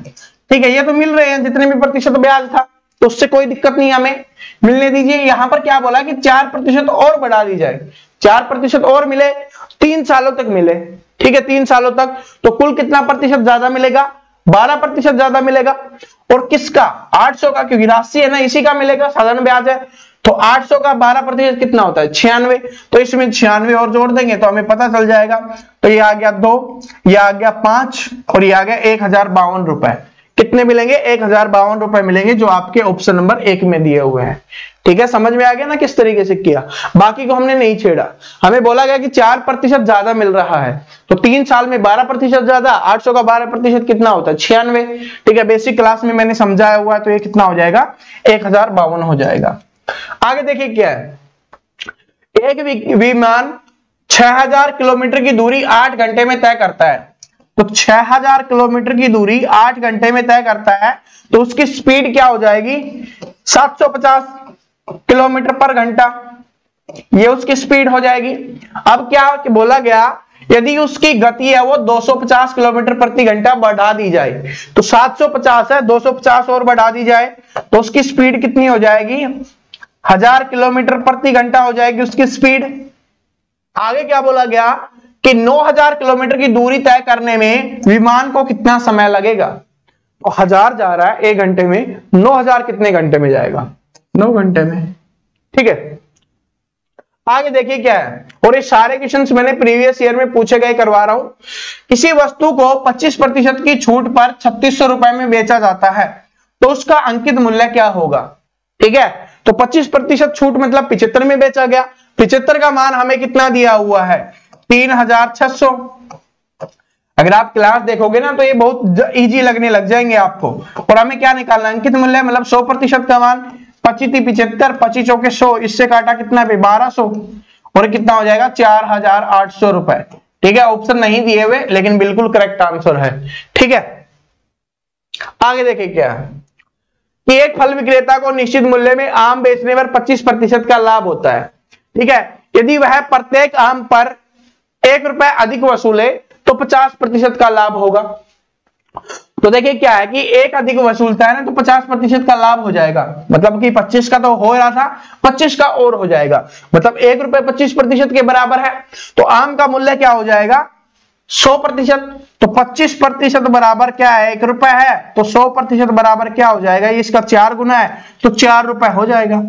ठीक है, ये तो मिल रहे हैं जितने भी प्रतिशत ब्याज था, तो उससे कोई दिक्कत नहीं, हमें मिलने दीजिए। यहां पर क्या बोला कि 4% और बढ़ा दी जाए, 4% और मिले, 3 सालों तक मिले। ठीक है, 3 सालों तक, तो कुल कितना प्रतिशत ज्यादा मिलेगा, 12% ज्यादा मिलेगा। और किसका, 800 का, क्योंकि राशि है ना, इसी का मिलेगा, साधारण ब्याज है। तो 800 का 12% कितना होता है, 96। तो इसमें 96 और जोड़ देंगे तो हमें पता चल जाएगा। तो ये आ गया 2, ये आ गया 5 और ये आ गया 1052 रुपए। कितने मिलेंगे, 1052 रुपए मिलेंगे, जो आपके ऑप्शन नंबर 1 में दिए हुए हैं। ठीक है, समझ में आ गया ना किस तरीके से किया। बाकी को हमने नहीं छेड़ा, हमें बोला गया कि 4% ज्यादा मिल रहा है, तो 3 साल में 12% ज्यादा, 800 का 12% कितना होता है, 96। ठीक है, बेसिक क्लास में मैंने समझाया हुआ है, तो ये कितना हो जाएगा, 1052 हो जाएगा। आगे देखिए क्या है, एक विमान 6000 किलोमीटर की दूरी 8 घंटे में तय करता है। तो 6000 किलोमीटर की दूरी 8 घंटे में तय करता है, तो उसकी स्पीड क्या हो जाएगी, 750 किलोमीटर पर घंटा, ये उसकी स्पीड हो जाएगी। अब क्या बोला गया, यदि उसकी गति है वो 250 किलोमीटर प्रति घंटा बढ़ा दी जाए, तो 750 है, 250 और बढ़ा दी जाए तो उसकी स्पीड कितनी हो जाएगी, 1000 किलोमीटर प्रति घंटा हो जाएगी उसकी स्पीड। आगे क्या बोला गया कि 9000 किलोमीटर की दूरी तय करने में विमान को कितना समय लगेगा। तो 1000 जा रहा है 1 घंटे में, 9000 कितने घंटे में जाएगा, 9 घंटे में। ठीक है, आगे देखिए क्या है, और ये सारे क्वेश्चंस मैंने प्रीवियस ईयर में पूछे गए करवा रहा हूं। किसी वस्तु को 25% की छूट पर 3600 रुपए में बेचा जाता है, तो उसका अंकित मूल्य क्या होगा। ठीक है, तो 25% छूट मतलब 75 में बेचा गया, 75 का मान हमें कितना दिया हुआ है, 3600। अगर आप क्लास देखोगे ना तो ये बहुत इजी लगने लग जाएंगे आपको। और हमें क्या निकालना, अंकित मूल्य मतलब 100% का मान, 25 75, 25 चौके 100, इससे काटा कितना पे 1200, और कितना हो जाएगा 4800 रुपए। ठीक है, ऑप्शन नहीं दिए हुए लेकिन बिल्कुल करेक्ट आंसर है। ठीक है, आगे देखिए क्या है कि एक फल विक्रेता को निश्चित मूल्य में आम बेचने पर 25% का लाभ होता है। ठीक है, यदि वह प्रत्येक आम पर 1 रुपए अधिक वसूले तो 50% का लाभ होगा। तो देखिए क्या है कि 1 अधिक वसूलता है ना, तो 50% का लाभ हो जाएगा, मतलब कि 25 का तो हो रहा था, 25 का और हो जाएगा, मतलब 1 रुपए 25% के बराबर है। तो आम का मूल्य क्या हो जाएगा, 100%। तो 25% बराबर क्या है, 1 रुपए है, तो 100% बराबर क्या हो जाएगा, इसका 4 गुना है, तो 4 रुपए हो जाएगा।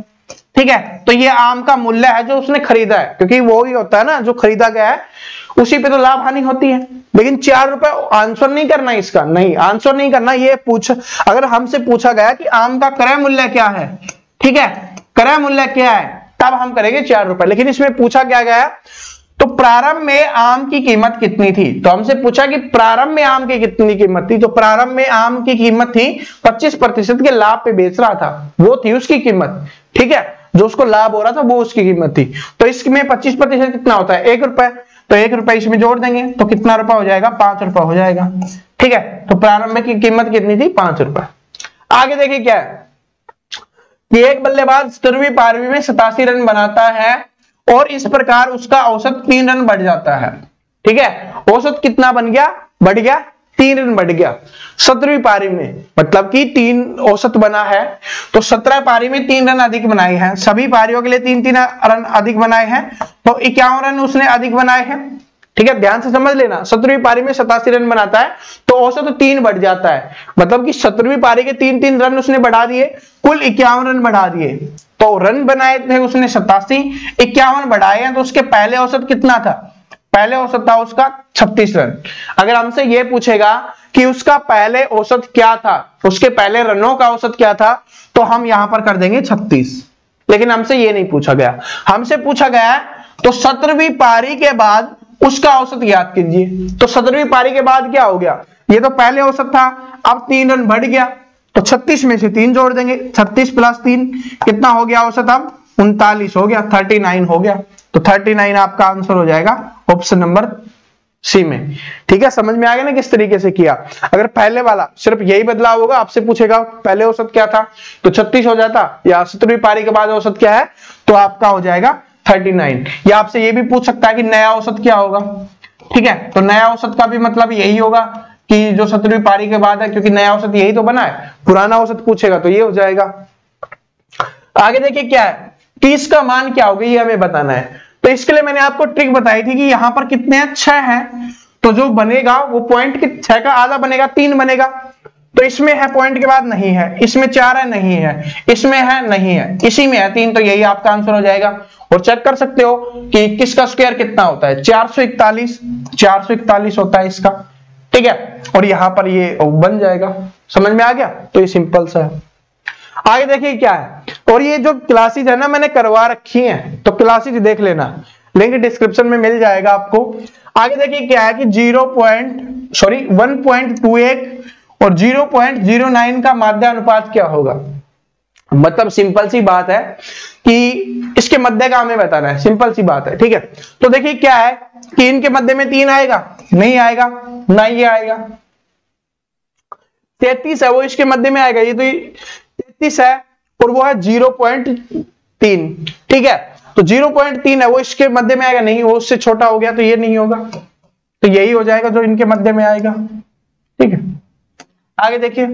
ठीक है, तो ये आम का मूल्य है जो उसने खरीदा है, क्योंकि वो ही होता है ना जो खरीदा गया है, उसी पे तो लाभ हानि होती है। लेकिन 4 रुपए आंसर नहीं करना, इसका नहीं आंसर नहीं करना। ये अगर हमसे पूछा गया कि आम का क्रय मूल्य क्या है, ठीक है, क्रय मूल्य क्या है, तब हम करेंगे 4 रुपए। लेकिन इसमें पूछा क्या गया तो प्रारंभ में आम की कीमत कितनी थी? तो हमसे पूछा कि प्रारंभ में आम की कितनी कीमत थी, तो प्रारंभ में आम की कीमत थी 25% के लाभ पे बेच रहा था, वो थी उसकी कीमत। ठीक है, जो उसको लाभ हो रहा था वो उसकी कीमत थी। तो इसमें 25% कितना होता है? 1 रुपए। तो 1 रुपए इसमें जोड़ देंगे तो कितना रुपए हो जाएगा? 5 रुपए हो जाएगा। ठीक है, तो प्रारंभ की कीमत कितनी थी? 5 रुपए। आगे देखिए क्या है कि एक बल्लेबाज 17वीं पारी में 87 रन बनाता है और इस प्रकार उसका औसत 3 रन बढ़ जाता है। ठीक है, औसत कितना बन गया? बढ़ गया, 3 रन बढ़ गया 17वीं पारी में, मतलब कि 3 औसत बना है। तो 17 पारी में 3 रन अधिक बनाए हैं, सभी पारियों के लिए 3-3 रन अधिक बनाए हैं, तो 51 रन उसने अधिक बनाए हैं। ठीक है, ध्यान से समझ लेना, 17वीं पारी में 87 रन बनाता है तो औसत 3 बढ़ जाता है, मतलब कि 17वीं पारी के 3-3 रन उसने बढ़ा दिए, कुल 51 रन बढ़ा दिए। तो रन बनाए थे उसने 87, 51 बढ़ाए हैं, तो उसके पहले औसत कितना था? पहले औसत था उसका 36 रन। अगर हमसे यह पूछेगा कि उसका पहले औसत क्या था, उसके पहले रनों का औसत क्या था, तो हम यहां पर कर देंगे 36। लेकिन हमसे यह नहीं पूछा गया, हमसे पूछा गया तो 17वीं पारी के बाद उसका औसत ज्ञात कीजिए। तो 17वीं पारी के बाद क्या हो गया? ये तो पहले औसत था, अब 3 रन बढ़ गया, तो 36 में से 3 जोड़ देंगे, 36 + 3 कितना हो गया औसत? अब 39 हो गया, 39 हो गया। तो 39 आपका आंसर हो जाएगा ऑप्शन नंबर सी में। ठीक है, समझ में आ गया ना किस तरीके से किया? अगर पहले वाला सिर्फ यही बदलाव होगा, आपसे पूछेगा पहले औसत क्या था तो 36 हो जाता, या 17वीं पारी के बाद औसत क्या है तो आपका हो जाएगा 39। या आपसे ये भी पूछ सकता है कि नया औसत क्या होगा। ठीक है, तो नया औसत का भी मतलब यही होगा कि जो 17वीं पारी के बाद है, क्योंकि नया औसत यही तो बना है, पुराना औसत पूछेगा तो ये हो जाएगा। आगे देखिए क्या है कि इसका मान क्या होगा, ये हमें बताना है। तो इसके लिए मैंने आपको ट्रिक बताई थी कि यहां पर कितने हैं? 6 हैं, तो जो बनेगा वो पॉइंट के 6 का आधा बनेगा, 3 बनेगा। तो इसमें है पॉइंट के बाद नहीं है, इसमें 4 है नहीं है, इसमें है नहीं है, इसी में है 3, तो यही आपका आंसर हो जाएगा। और चेक कर सकते हो कि 21 का स्क्वायर कितना होता है? 441 होता है इसका। ठीक है, और यहां पर ये बन जाएगा। समझ में आ गया? तो ये सिंपल सा है। आगे देखिए क्या है, और ये जो क्लासेस है ना मैंने करवा रखी हैं, तो क्लासेस देख लेना, लिंक डिस्क्रिप्शन में मिल जाएगा आपको। आगे देखिए क्या है कि 1.28 और 0.09 का माध्य अनुपात क्या होगा? मतलब सिंपल सी बात है कि इसके मध्य का हमें बताना है, सिंपल सी बात है। ठीक है, तो देखिए क्या है कि इनके मध्य में 3 आएगा? नहीं आएगा, ना ये आएगा। 33 है वो इसके मध्य में आएगा, ये तो 33 है और वो है 0.3। ठीक है, तो 0.3 है वो इसके मध्य में आएगा? नहीं, वो उससे छोटा हो गया तो ये नहीं होगा, तो यही हो जाएगा जो इनके मध्य में आएगा। ठीक है, आगे देखिए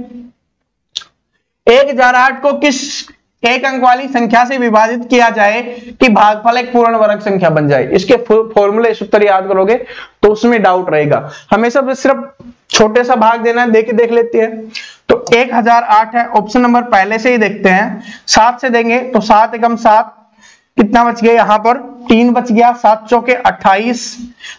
1008 को किस एक अंक वाली संख्या से विभाजित किया जाए कि भागफल एक पूर्ण वर्ग संख्या बन जाए? इसके फॉर्मूले सूत्र याद करोगे तो उसमें डाउट रहेगा। हमेशा सिर्फ छोटे सा भाग देना है, देख लेते हैं। तो 1008 है, ऑप्शन नंबर पहले से ही देखते हैं। 7 से देंगे तो 7 एकम 7, कितना बच गया? यहां पर 3 बच गया, 7 चौके 28,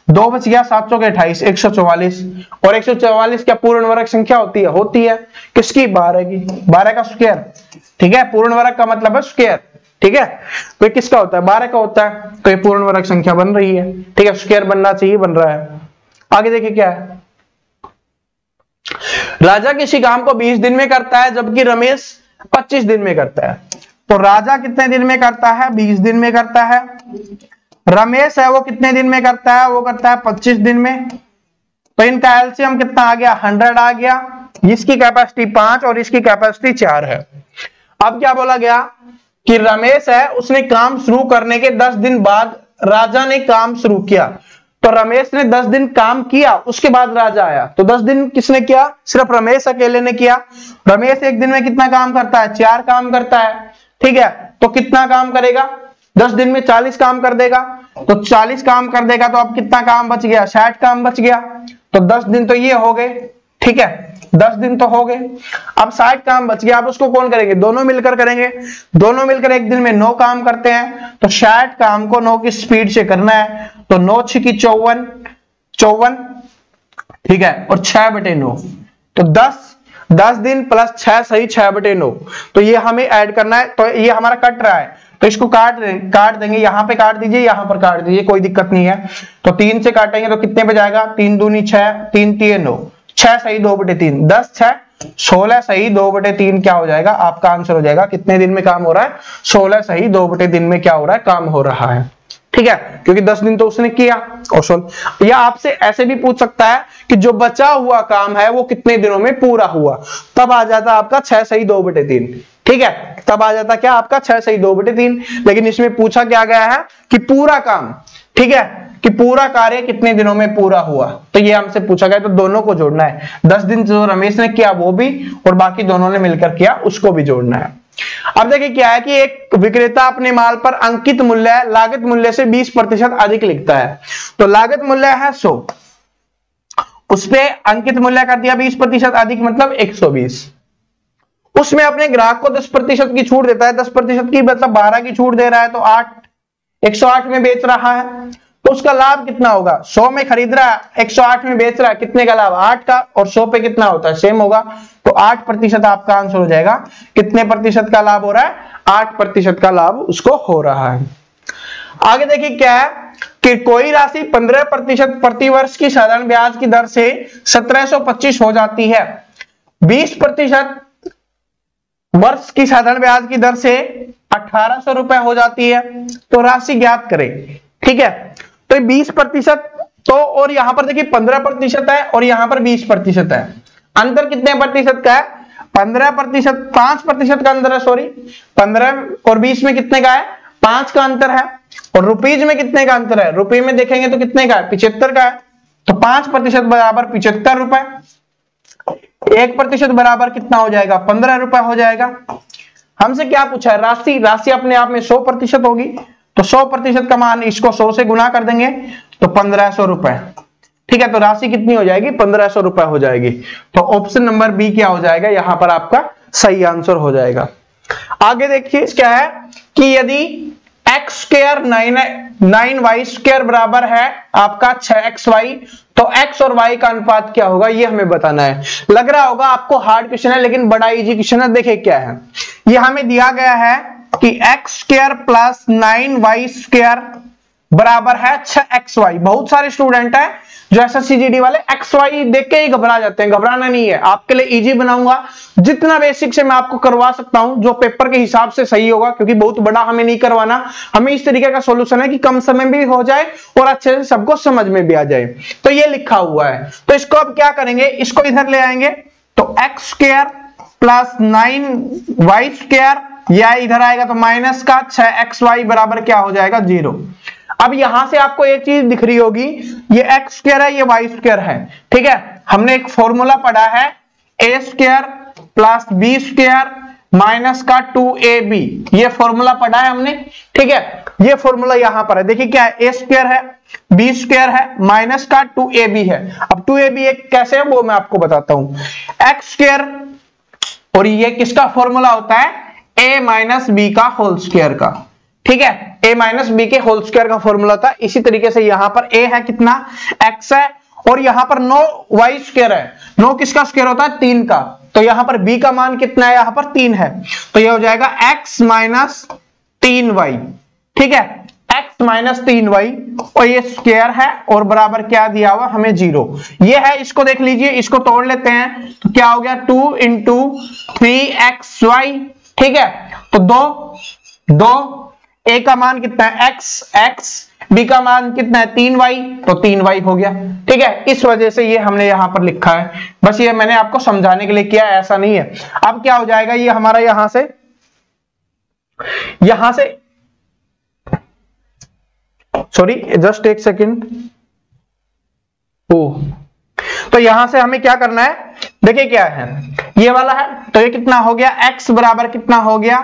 2 बच गया, 7 चौके 28, 144। और 144 क्या पूर्ण वर्ग संख्या होती है? होती है। किसकी? 12 की, 12 का स्क्वायर। ठीक है, पूर्ण वर्ग का मतलब है स्क्वायर। ठीक है, तो किसका होता है? 12 का होता है, तो ये पूर्ण वर्ग संख्या बन रही है। ठीक है, स्क्वायर बनना चाहिए, बन रहा है। आगे देखिए क्या है, राजा किसी काम को 20 दिन में करता है जबकि रमेश 25 दिन में करता है। तो राजा कितने दिन में करता है? 20 दिन में करता है। रमेश है वो कितने दिन में करता है? वो करता है 25 दिन में। तो इनका एलसीएम कितना आ गया? 100 आ गया। इसकी कैपेसिटी 5 और इसकी कैपेसिटी 4 है। अब क्या बोला गया कि रमेश है उसने काम शुरू करने के 10 दिन बाद राजा ने काम शुरू किया। तो रमेश ने 10 दिन काम किया, उसके बाद राजा आया। तो 10 दिन किसने किया? सिर्फ रमेश अकेले ने किया। रमेश एक दिन में कितना काम करता है? 4 काम करता है। ठीक है, तो कितना काम करेगा? 10 दिन में 40 काम कर देगा। तो 40 काम कर देगा तो अब कितना काम बच गया? 60 काम बच गया। तो 10 दिन तो ये हो गए। ठीक है, 10 दिन तो हो गए। अब 60 काम बच गया। अब उसको कौन करेंगे? दोनों मिलकर करेंगे। दोनों मिलकर एक दिन में 9 काम करते हैं। तो 60 काम को 9 की स्पीड से करना है। तो 9 6 की 54। ठीक है, और 6/9। तो 10 दिन प्लस 6 सही 6/9। तो ये हमें ऐड करना है। तो ये हमारा कट रहा है, तो इसको काट देंगे, यहां पे काट दीजिए, यहां पर काट दीजिए, कोई दिक्कत नहीं है। तो 3 से काटेंगे तो कितने पे जाएगा, 3 दूनी 6, 3 3 9, 6 सही 2/3, 10 6 16 सही 2/3 क्या हो जाएगा, आपका आंसर हो जाएगा। कितने दिन में काम हो रहा है, 16 सही 2/3 में क्या हो रहा है, काम हो रहा है। ठीक है, क्योंकि 10 दिन तो उसने किया। और या आपसे ऐसे भी पूछ सकता है कि जो बचा हुआ काम है वो कितने दिनों में पूरा हुआ, तब आ जाता आपका 6 सही 2/3। ठीक है, तब आ जाता क्या आपका 6 सही 2/3। लेकिन इसमें पूछा क्या गया है कि पूरा काम, ठीक है, कि पूरा कार्य कितने दिनों में पूरा हुआ, तो ये हमसे पूछा गया। तो दोनों को जोड़ना है, 10 दिन जो रमेश ने किया वो भी, और बाकी दोनों ने मिलकर किया उसको भी जोड़ना है। अब देखिए क्या है कि एक विक्रेता अपने माल पर अंकित मूल्य लागत मूल्य से 20% अधिक लिखता है। तो लागत मूल्य है 100, उस पे अंकित मूल्य कर दिया 20% अधिक, मतलब 120। उसमें अपने ग्राहक को 10% की छूट देता है, 10% की मतलब 12 की छूट दे रहा है, तो 108 में बेच रहा है। तो उसका लाभ कितना होगा, 100 में खरीद रहा है, 108 में बेच रहा है, कितने का लाभ, 8 का, और 100 पे कितना होता है, सेम होगा। तो 8% आपका आंसर हो जाएगा। कितने प्रतिशत का लाभ हो रहा है, 8% का लाभ उसको हो रहा है। आगे देखिए क्या है कि कोई राशि 15% प्रतिवर्ष की साधारण ब्याज की दर से 1725 हो जाती है, 20% वर्ष की साधारण ब्याज की दर से 1800 रुपए हो जाती है। तो राशि ज्ञात करें। ठीक है, तो 20% तो, और यहां पर देखिए 15% है और यहां पर 20% है। अंतर कितने प्रतिशत का है, 15%, 5% का अंतर है, सॉरी, 15 और 20 में कितने का है, 5 का अंतर है। और रुपीज में कितने का अंतर है, रुपये में देखेंगे तो कितने का है, 75 का है। तो 5% बराबर 75 रुपए, 1% बराबर कितना हो जाएगा, 15 रुपए हो जाएगा। हमसे क्या पूछा है, राशि, राशि अपने आप में 100% होगी, तो 100% का मान इसको 100 से गुना कर देंगे तो 1500 रुपए। ठीक है, तो राशि कितनी हो जाएगी, 1500 रुपए हो जाएगी। तो ऑप्शन नंबर बी क्या हो जाएगा, यहां पर आपका सही आंसर हो जाएगा। आगे देखिए क्या है कि यदि x स्क्वायर 9y स्क्वायर बराबर है आपका 6xy, तो x और y का अनुपात क्या होगा, ये हमें बताना है। लग रहा होगा आपको हार्ड क्वेश्चन है, लेकिन बड़ा इजी क्वेश्चन है। देखिए क्या है, ये हमें दिया गया है कि x square plus 9y square बराबर है 6xy। बहुत सारे स्टूडेंट है जो SSCGD वाले xy देख के ही घबरा जाते हैं, घबराना नहीं है, आपके लिए इजी बनाऊंगा। जितना बेसिक से मैं आपको करवा सकता हूं, जो पेपर के हिसाब से सही होगा, क्योंकि बहुत बड़ा हमें नहीं करवाना, हमें इस तरीके का सॉल्यूशन है कि कम समय में भी हो जाए और अच्छे से सबको समझ में भी आ जाए। तो ये लिखा हुआ है, तो इसको अब क्या करेंगे, इसको इधर ले आएंगे, तो x square plus 9y square, या इधर आएगा तो माइनस का 6xy बराबर क्या हो जाएगा, 0। अब यहां से आपको एक चीज दिख रही होगी, ये x स्क्वायर है, ये y स्क्वायर है। ठीक है, हमने एक फॉर्मूला पढ़ा है, a square plus b square minus का 2ab, ये फॉर्मूला पढ़ा है हमने। ठीक है, ये फॉर्मूला यहां पर है, देखिए क्या है, a स्क्वायर है, b स्क्वायर है, माइनस का 2ab है। अब 2ab एक कैसे है वो मैं आपको बताता हूं, x स्क्वायर, और ये किसका फॉर्मूला होता है, a माइनस बी का होल स्क्वायर का। ठीक है, a माइनस बी के होल स्क्वायर का फॉर्मूला था। इसी तरीके से यहां पर a है कितना, x है, और यहां पर 9y स्क्वायर है, 9 किसका स्क्वायर होता है, 3 का। तो यहां पर b का मान कितना है, यहां पर 3 है, तो यह हो जाएगा x माइनस 3y। ठीक है, x माइनस 3y, और ये स्क्वायर है, और बराबर क्या दिया हुआ हमें, 0। ये है, इसको देख लीजिए, इसको तोड़ लेते हैं, तो क्या हो गया, 2 इंटू 3xy। ठीक है, तो 2 a का मान कितना है, x, b का मान कितना है, 3y, तो 3y हो गया। ठीक है, इस वजह से ये हमने यहां पर लिखा है, बस ये मैंने आपको समझाने के लिए किया, ऐसा नहीं है। अब क्या हो जाएगा, ये हमारा यहां से सॉरी, जस्ट एक सेकेंड, तो यहां से हमें क्या करना है, देखिए क्या है, ये वाला है, तो ये कितना हो गया, x बराबर कितना हो गया,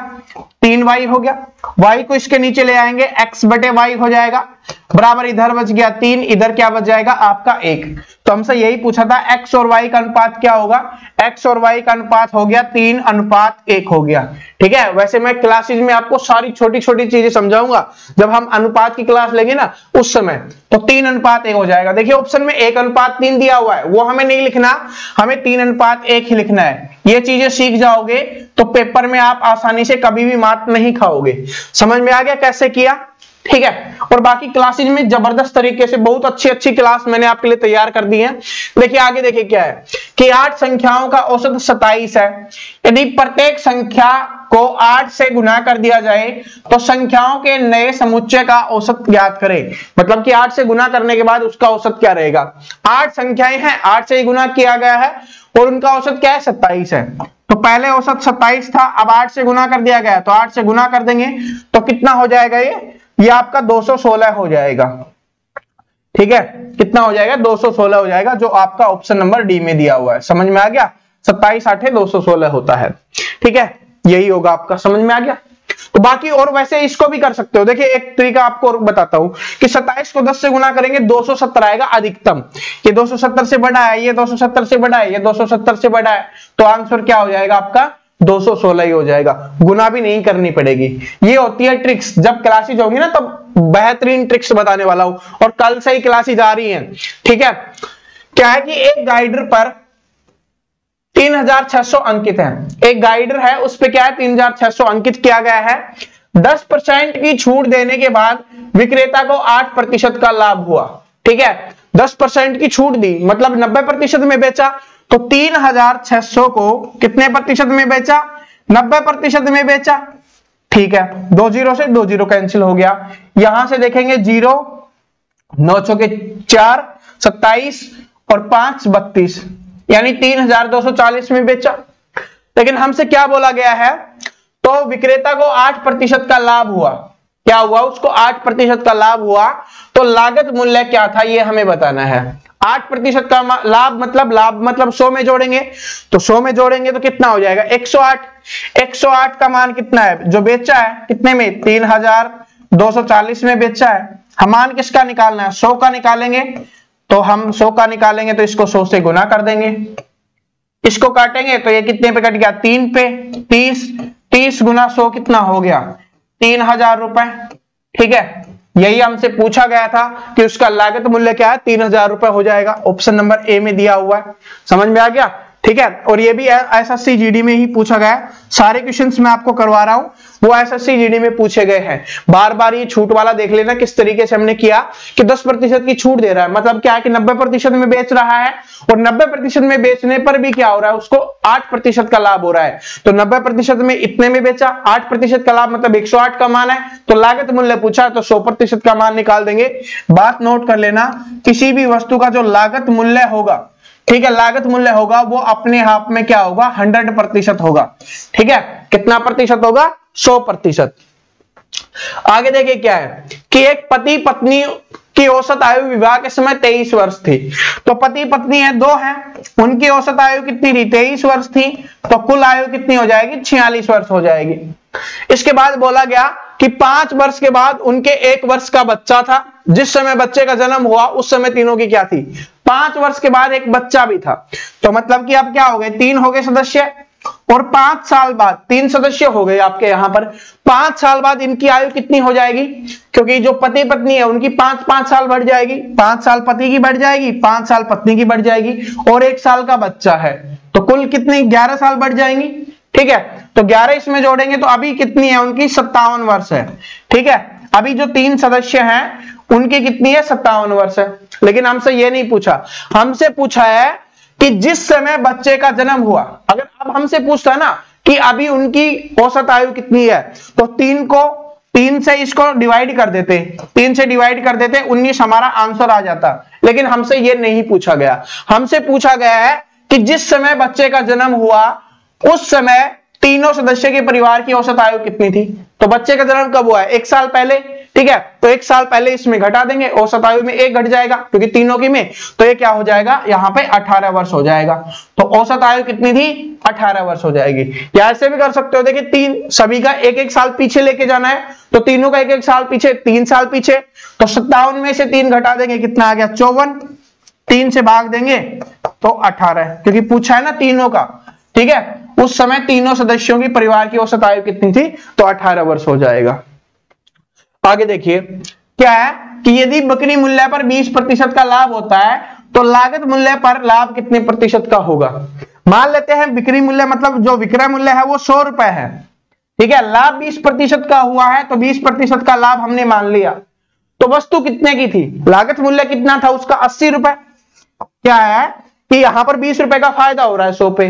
3y हो गया। y को इसके नीचे ले आएंगे, x बटे y हो जाएगा। बराबर इधर बच गया 3, इधर क्या बच जाएगा आपका 1। तो हमसे यही पूछा था x और y का अनुपात क्या होगा, x और y का अनुपात हो गया 3:1 हो गया। ठीक है, वैसे मैं क्लासेज में आपको सारी छोटी छोटी चीजें समझाऊंगा, जब हम अनुपात की क्लास लेंगे ना उस समय, तो 3:1 हो जाएगा। देखिए ऑप्शन में 1:3 दिया हुआ है, वो हमें नहीं लिखना, हमें 3:1 ही लिखना है। ये चीजें सीख जाओगे तो पेपर में आप आसानी से कभी भी मात नहीं खाओगे। समझ में आ गया कैसे किया? ठीक है, और बाकी क्लासेज में जबरदस्त तरीके से बहुत अच्छी अच्छी क्लास मैंने आपके लिए तैयार कर दी है। देखिए आगे देखिए क्या है कि 8 संख्याओं का औसत 27 है। यदि प्रत्येक संख्या को 8 से गुना कर दिया जाए तो संख्याओं के नए समुच्चय का औसत ज्ञात करें। मतलब कि 8 से गुना करने के बाद उसका औसत क्या रहेगा। 8 संख्याएं हैं, 8 से गुना किया गया है और उनका औसत क्या है 27 है। तो पहले औसत 27 था, अब 8 से गुना कर दिया गया, तो 8 से गुना कर देंगे तो कितना हो जाएगा, ये आपका 216 हो जाएगा। ठीक है, कितना हो जाएगा 216 हो जाएगा, जो आपका ऑप्शन नंबर डी में दिया हुआ है। समझ में आ गया, 27 8 216 होता है। ठीक है, यही होगा आपका, समझ में आ गया। तो बाकी और वैसे इसको भी कर सकते हो। देखिए एक तरीका आपको और बताता हूं कि 27 को 10 से गुना करेंगे 270 आएगा अधिकतम। ये 270 से बड़ा है, ये 270 से बड़ा है, ये 270 से बड़ा है, तो आंसर क्या हो जाएगा आपका 216 ही हो जाएगा। गुना भी नहीं करनी पड़ेगी। ये होती है ट्रिक्स, जब क्लासेज होंगी ना तब बेहतरीन ट्रिक्स बताने वाला हूं, और कल से ही क्लासेज आ रही हैं। ठीक है, क्या है कि एक गाइडर पर 3600 अंकित है, एक गाइडर है उस पे क्या है 3600 अंकित किया गया है। 10% की छूट देने के बाद विक्रेता को 8% का लाभ हुआ। ठीक है, 10% की छूट दी मतलब 90% में बेचा, तो 3600 को कितने प्रतिशत में बेचा, 90% में बेचा। ठीक है, 2 जीरो से 2 जीरो कैंसिल हो गया, यहां से देखेंगे 0 9 चौके 4 27 और 5 32, यानी 3240 में बेचा। लेकिन हमसे क्या बोला गया है, तो विक्रेता को 8% का लाभ हुआ। क्या हुआ, उसको 8% का लाभ हुआ, तो लागत मूल्य क्या था ये हमें बताना है। 8% का लाभ मतलब 100 में जोड़ेंगे, तो 100 में जोड़ेंगे तो कितना हो जाएगा 108। 108 का मान कितना है, जो बेचा है कितने में 3240 में बेचा है। हम मान किसका निकालना है, 100 का निकालेंगे, तो हम 100 का निकालेंगे तो इसको 100 से गुना कर देंगे, इसको काटेंगे तो ये कितने पे कट गया 3 पे, 30 गुना 100 कितना हो गया 3000 रुपए। ठीक है, यही हमसे पूछा गया था कि उसका लागत मूल्य क्या है 3000 रुपए हो जाएगा, ऑप्शन नंबर ए में दिया हुआ है। समझ में आ गया। ठीक है, और ये भी एसएससी जीडी में ही पूछा गया है। सारे क्वेश्चंस मैं आपको करवा रहा हूं वो एसएससी जीडी में पूछे गए हैं। बार बार ये छूट वाला देख लेना किस तरीके से हमने किया कि 10% की छूट दे रहा है, मतलब क्या है कि 90% में बेच रहा है, और 90% में बेचने पर भी क्या हो रहा है उसको 8% का लाभ हो रहा है। तो 90% में इतने में बेचा, 8% का लाभ मतलब 108 का मान है, तो लागत मूल्य पूछा तो 100% का मान निकाल देंगे। बात नोट कर लेना, किसी भी वस्तु का जो लागत मूल्य होगा, ठीक है, लागत मूल्य होगा वो अपने आप में क्या होगा 100% होगा। ठीक है, कितना प्रतिशत होगा 100%। आगे देखिए क्या है कि एक पति पत्नी की औसत आयु विवाह के समय 23 वर्ष थी। तो पति पत्नी है, 2 हैं, उनकी औसत आयु कितनी थी 23 वर्ष थी, तो कुल आयु कितनी हो जाएगी 46 वर्ष हो जाएगी। इसके बाद बोला गया कि 5 वर्ष के बाद उनके 1 वर्ष का बच्चा था। जिस समय बच्चे का जन्म हुआ उस समय तीनों की क्या थी 5 वर्ष के बाद एक बच्चा भी था। तो मतलब कि अब क्या हो गए 3 हो गए सदस्य, और 5 साल बाद 3 सदस्य हो गए आपके यहां पर। 5 साल बाद इनकी आयु कितनी हो जाएगी, क्योंकि जो पति पत्नी है उनकी 5 साल बढ़ जाएगी, 5 साल पति की बढ़ जाएगी, 5 साल पत्नी की बढ़ जाएगी, और 1 साल का बच्चा है, तो कुल कितनी 11 साल बढ़ जाएंगी। ठीक है, तो 11 इसमें जोड़ेंगे तो अभी कितनी है उनकी 57 वर्ष है। ठीक है, अभी जो 3 सदस्य हैं उनकी कितनी है 57 वर्ष है। लेकिन हमसे ये नहीं पूछा, हमसे पूछा है कि जिस समय बच्चे का जन्म हुआ। अगर अब हमसे पूछता है ना कि अभी उनकी औसत आयु कितनी है, तो 3 से इसको डिवाइड कर देते, 3 से डिवाइड कर देते 19 हमारा आंसर आ जाता। लेकिन हमसे ये नहीं पूछा गया, हमसे पूछा गया है कि जिस समय बच्चे का जन्म हुआ उस समय तीनों सदस्य के परिवार की औसत आयु कितनी थी। तो बच्चे का जन्म कब हुआ है 1 साल पहले, ठीक है, तो एक साल पहले इसमें घटा देंगे, औसत आयु में एक घट जाएगा क्योंकि तीनों की में, तो ये क्या हो जाएगा यहाँ पे 18 वर्ष हो जाएगा। तो औसत आयु कितनी थी, 18 वर्ष हो जाएगी। या ऐसे भी कर सकते हो, देखिए तीन सभी का एक एक साल पीछे लेके जाना है, तो तीनों का एक एक साल पीछे, 3 साल पीछे, तो 57 में से 3 घटा देंगे, कितना आ गया 54, 3 से भाग देंगे तो 18, क्योंकि पूछा है ना तीनों का, ठीक है। उस समय तीनों सदस्यों की परिवार की औसत आयु कितनी थी, तो 18 वर्ष हो जाएगा। आगे देखिए क्या है कि यदि बिक्री मूल्य पर 20% का लाभ होता है तो लागत मूल्य पर लाभ कितने प्रतिशत का होगा। मान लेते हैं बिक्री मूल्य मतलब जो विक्रय मूल्य है वो 100 रुपए है, ठीक है, लाभ 20% का हुआ है, तो 20% का लाभ हमने मान लिया। तो वस्तु कितने की थी, लागत मूल्य कितना था उसका 80 रुपए। क्या है कि यहां पर 20 रुपए का फायदा हो रहा है 100 पे,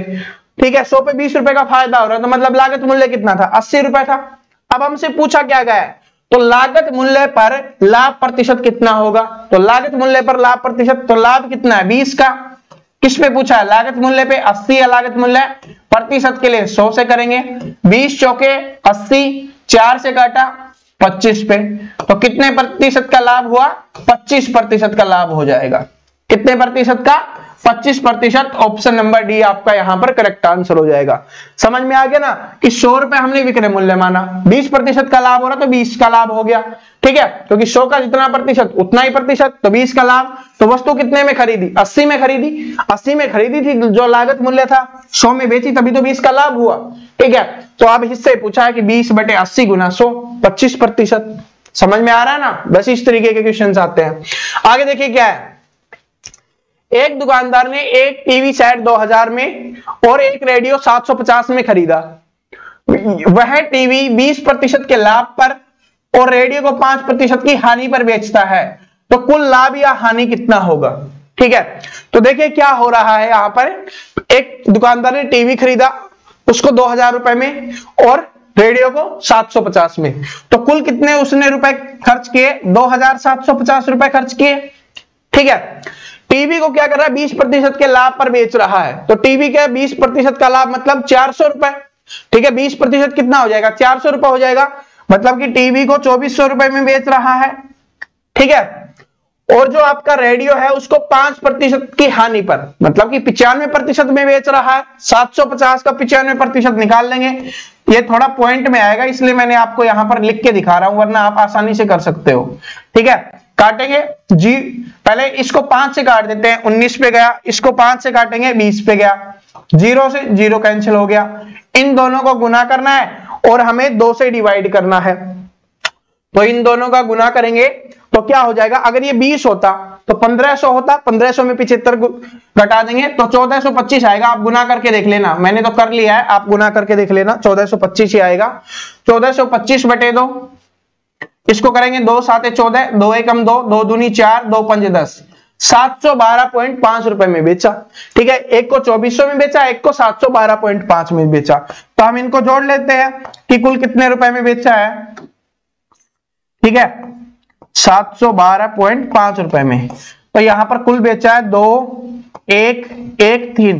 ठीक है, 100 पे 20 रुपए का फायदा हो रहा है, तो मतलब लागत मूल्य कितना था 80 रुपए था। अब हमसे पूछा क्या गया है, तो लागत मूल्य पर लाभ प्रतिशत कितना होगा, तो लागत मूल्य पर लाभ प्रतिशत, तो लाभ कितना है 20 का। किस पे पूछा है, लागत मूल्य पे 80 है, लागत मूल्य प्रतिशत के लिए 100 से करेंगे, 20 चौके 80, 4 से काटा 25 पे, तो कितने प्रतिशत का लाभ हुआ, 25% का लाभ हो जाएगा। कितने प्रतिशत का, 25%। ऑप्शन नंबर डी आपका यहां पर करेक्ट आंसर हो जाएगा। समझ में आ गया ना कि 100 रुपए हमने विक्रय मूल्य माना, 20% का लाभ हो रहा तो 20 का लाभ हो गया, ठीक है, क्योंकि 100 का जितना प्रतिशत उतना ही प्रतिशत, तो 20 का लाभ। तो वस्तु कितने में खरीदी, 80 में खरीदी, 80 में खरीदी थी, जो लागत मूल्य था 100 में बेची, तभी तो 20 का लाभ हुआ, ठीक है। तो अब इससे पूछा है कि 20/80 गुना 100, 25%। समझ में आ रहा है ना, बस इस तरीके के क्वेश्चन आते हैं। आगे देखिए क्या है, एक दुकानदार ने एक टीवी सेट 2000 में और एक रेडियो 750 में खरीदा। वह टीवी 20% के लाभ पर और रेडियो को 5% की हानि पर बेचता है, तो कुल लाभ या हानि कितना होगा, ठीक है। तो देखिए क्या हो रहा है, यहां पर एक दुकानदार ने टीवी खरीदा उसको 2000 रुपए में और रेडियो को 750 में, तो कुल कितने उसने रुपए खर्च किए, 2750 रुपए खर्च किए, ठीक है। टीवी को क्या कर रहा है, 20% के लाभ पर बेच रहा है, तो टीवी के 20% का लाभ मतलब 400 रुपए, ठीक है, 20% कितना हो जाएगा, 400 रुपए हो जाएगा, मतलब कि टीवी को 2400 रुपए में बेच रहा है, ठीक है। और जो आपका रेडियो है उसको 5% की हानि पर, मतलब कि 95% में बेच रहा है, 750 का 95% निकाल लेंगे, ये थोड़ा पॉइंट में आएगा इसलिए मैंने आपको यहां पर लिख के दिखा रहा हूं, वरना आप आसानी से कर सकते हो, ठीक है। काटेंगे जी, पहले इसको 5 से काट देते हैं, 19 पे गया, इसको 5 से काटेंगे 20 पे गया, 0 से 0 कैंसिल हो गया। इन दोनों को गुना करना है और हमें 2 से डिवाइड करना है, तो इन दोनों का गुना करेंगे तो क्या हो जाएगा, अगर ये 20 होता तो 1500 होता, 1500 में 75 घटा देंगे तो 1425 आएगा। आप गुना करके देख लेना, मैंने तो कर लिया है, आप गुना करके देख लेना, 1425 ही आएगा। 1425 बटे 2, इसको करेंगे 2 7 14, 2 1 2, 2 दूनी 4, 2 5 10, 712.5 रुपए में बेचा, ठीक है। एक को 2400 में बेचा, एक को 712.5 में बेचा, तो हम इनको जोड़ लेते हैं कि कुल कितने रुपए में बेचा है, ठीक है, 712.5 रुपए में। तो यहां पर कुल बेचा है 2 1 1 3,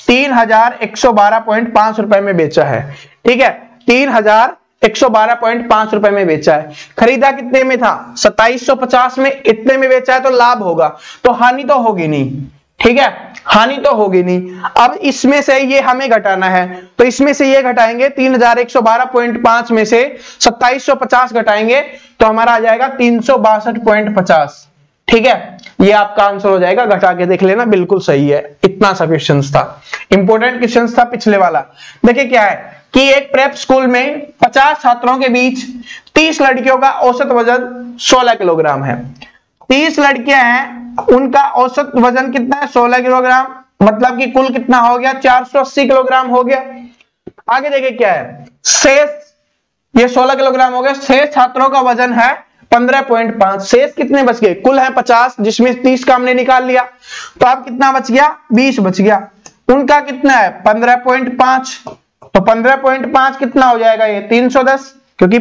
3112.5 रुपए में बेचा है, ठीक है, 3112.5 रुपए में बेचा है। खरीदा कितने में था, 2750 में, इतने में बेचा है तो लाभ होगा, तो हानि तो होगी नहीं, ठीक है, हानि तो होगी नहीं। अब इसमें से ये हमें घटाना है, तो इसमें से ये घटाएंगे, 3112.5 में से 2750 घटाएंगे तो हमारा आ जाएगा 362.50, ठीक है। ये आपका आंसर हो जाएगा, घटा के देख लेना, बिल्कुल सही है। इतना सा क्वेश्चन था, इंपॉर्टेंट क्वेश्चन था पिछले वाला। देखिए क्या है कि एक प्रेप स्कूल में 50 छात्रों के बीच 30 लड़कियों का औसत वजन 16 किलोग्राम है। 30 लड़कियां हैं, उनका औसत वजन कितना है, 16 किलोग्राम, मतलब कि कुल कितना हो गया, 480 किलोग्राम हो गया। आगे देखिए क्या है, शेष, ये 16 किलोग्राम हो गया, शेष छात्रों का वजन है 15.5, शेष कितने बच गए, कुल है 50, जिसमें 30 का हमने निकाल लिया, तो अब कितना बच गया, 20 बच गया। उनका कितना है 15.5, तो 15.5 कितना हो जाएगा, ये 310, क्योंकि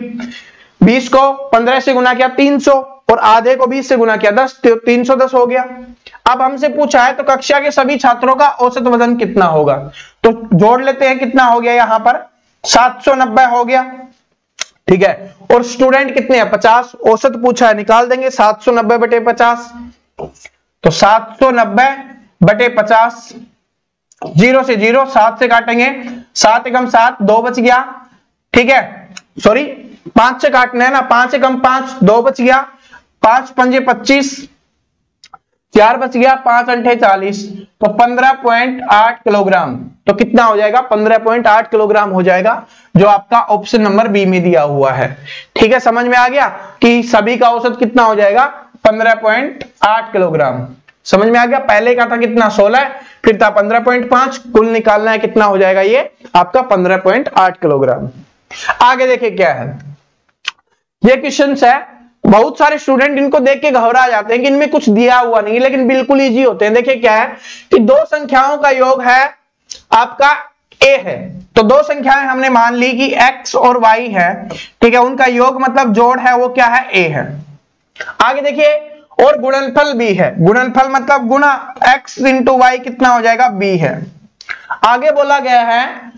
20 को 15 से गुना किया 300 और आधे को 20 से गुना किया 10, तो 310 हो गया। अब हमसे पूछा है तो कक्षा के सभी छात्रों का औसत वजन कितना होगा, तो जोड़ लेते हैं, कितना हो गया, यहां पर 790 हो गया, ठीक है। और स्टूडेंट कितने हैं 50, औसत पूछा है, निकाल देंगे 790 बटे 50। तो 790 बटे 50, 0 से 0, 7 से काटेंगे, 7 एकम 7, 2 बच गया, ठीक है, सॉरी 5 से काटना है ना, 5 एकम 5, 2 बच गया, 5 पंजे 25, 4 बच गया, 5 अंठे 40, तो 15.8 किलोग्राम। तो कितना हो जाएगा 15.8 किलोग्राम हो जाएगा, जो आपका ऑप्शन नंबर बी में दिया हुआ है। ठीक है, समझ में आ गया कि सभी का औसत कितना हो जाएगा 15.8 किलोग्राम। समझ में आ गया, पहले का था कितना 16, फिर था 15.5, कुल निकालना है कितना हो जाएगा ये आपका 15.8 किलोग्राम। आगे देखिए क्या है, ये क्वेश्चन है, बहुत सारे स्टूडेंट इनको देख के घबरा जाते हैं कि इनमें कुछ दिया हुआ नहीं, लेकिन बिल्कुल इजी होते हैं। देखिए क्या है कि दो संख्याओं का योग है आपका a है, तो दो संख्याएं हमने मान ली कि x और y है, ठीक है, उनका योग मतलब जोड़ है वो क्या है a है। आगे देखिए, और गुणनफल b है, गुणनफल मतलब गुणा x इंटू वाई कितना हो जाएगा b है। आगे बोला गया है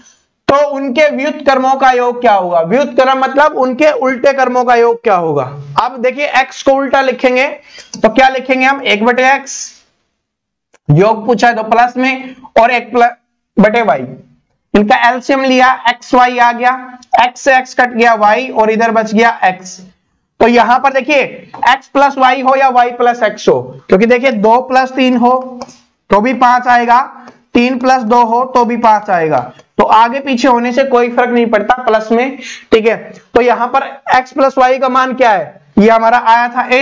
तो उनके व्युत कर्मों का योग क्या होगा, व्युत कर्म मतलब उनके उल्टे कर्मों का योग क्या होगा। अब देखिए x को उल्टा लिखेंगे तो क्या लिखेंगे हम 1 बटे x, योग पूछा है तो प्लस में, और 1 बटे y, इनका एलसीएम लिया x y आ गया, x से x कट गया y और इधर बच गया x। तो यहां पर देखिए x प्लस y हो या y प्लस x हो, क्योंकि देखिए 2 प्लस 3 हो तो भी 5 आएगा, 3 प्लस 2 हो तो भी 5 आएगा, तो आगे पीछे होने से कोई फर्क नहीं पड़ता प्लस में। ठीक है, तो यहां पर x प्लस वाई का मान क्या है, ये हमारा आया था a,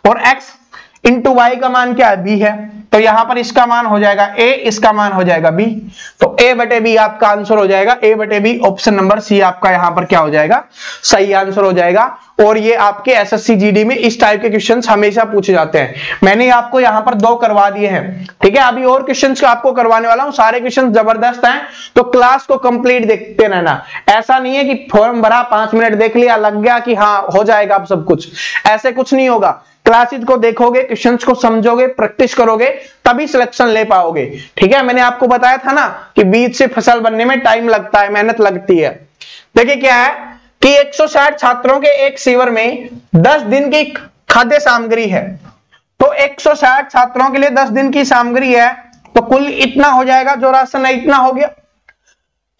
और x इंटू वाई का मान क्या है b है, तो यहां पर इसका मान हो जाएगा a, इसका मान हो जाएगा b, तो a बटे b आपका आंसर हो जाएगा, a बटे b ऑप्शन नंबर सी आपका यहां पर क्या हो जाएगा सही आंसर हो जाएगा। और ये आपके एसएससी जीडी में इस टाइप के क्वेश्चंस हमेशा पूछे जाते हैं। मैंने आपको यहां पर 2 करवा दिए हैं, ठीक है, अभी और क्वेश्चंस आपको करवाने वाला हूं, सारे क्वेश्चंस जबरदस्त हैं, तो क्लास को कंप्लीट देखते रहना। ऐसा नहीं है कि फॉर्म भरा 5 मिनट देख लिया लग गया कि हाँ हो जाएगा अब सब कुछ, ऐसे कुछ नहीं होगा। क्लासेज को देखोगे, क्वेश्चंस को समझोगे, प्रैक्टिस करोगे, तभी सिलेक्शन ले पाओगे। ठीक है, मैंने आपको बताया था ना कि बीज से फसल बनने में टाइम लगता है, मेहनत लगती है। देखिए क्या है कि 160 छात्रों के एक शिविर में 10 दिन की खाद्य सामग्री है, तो 160 छात्रों के लिए 10 दिन की सामग्री है, तो कुल इतना हो जाएगा, जो राशन है इतना हो गया।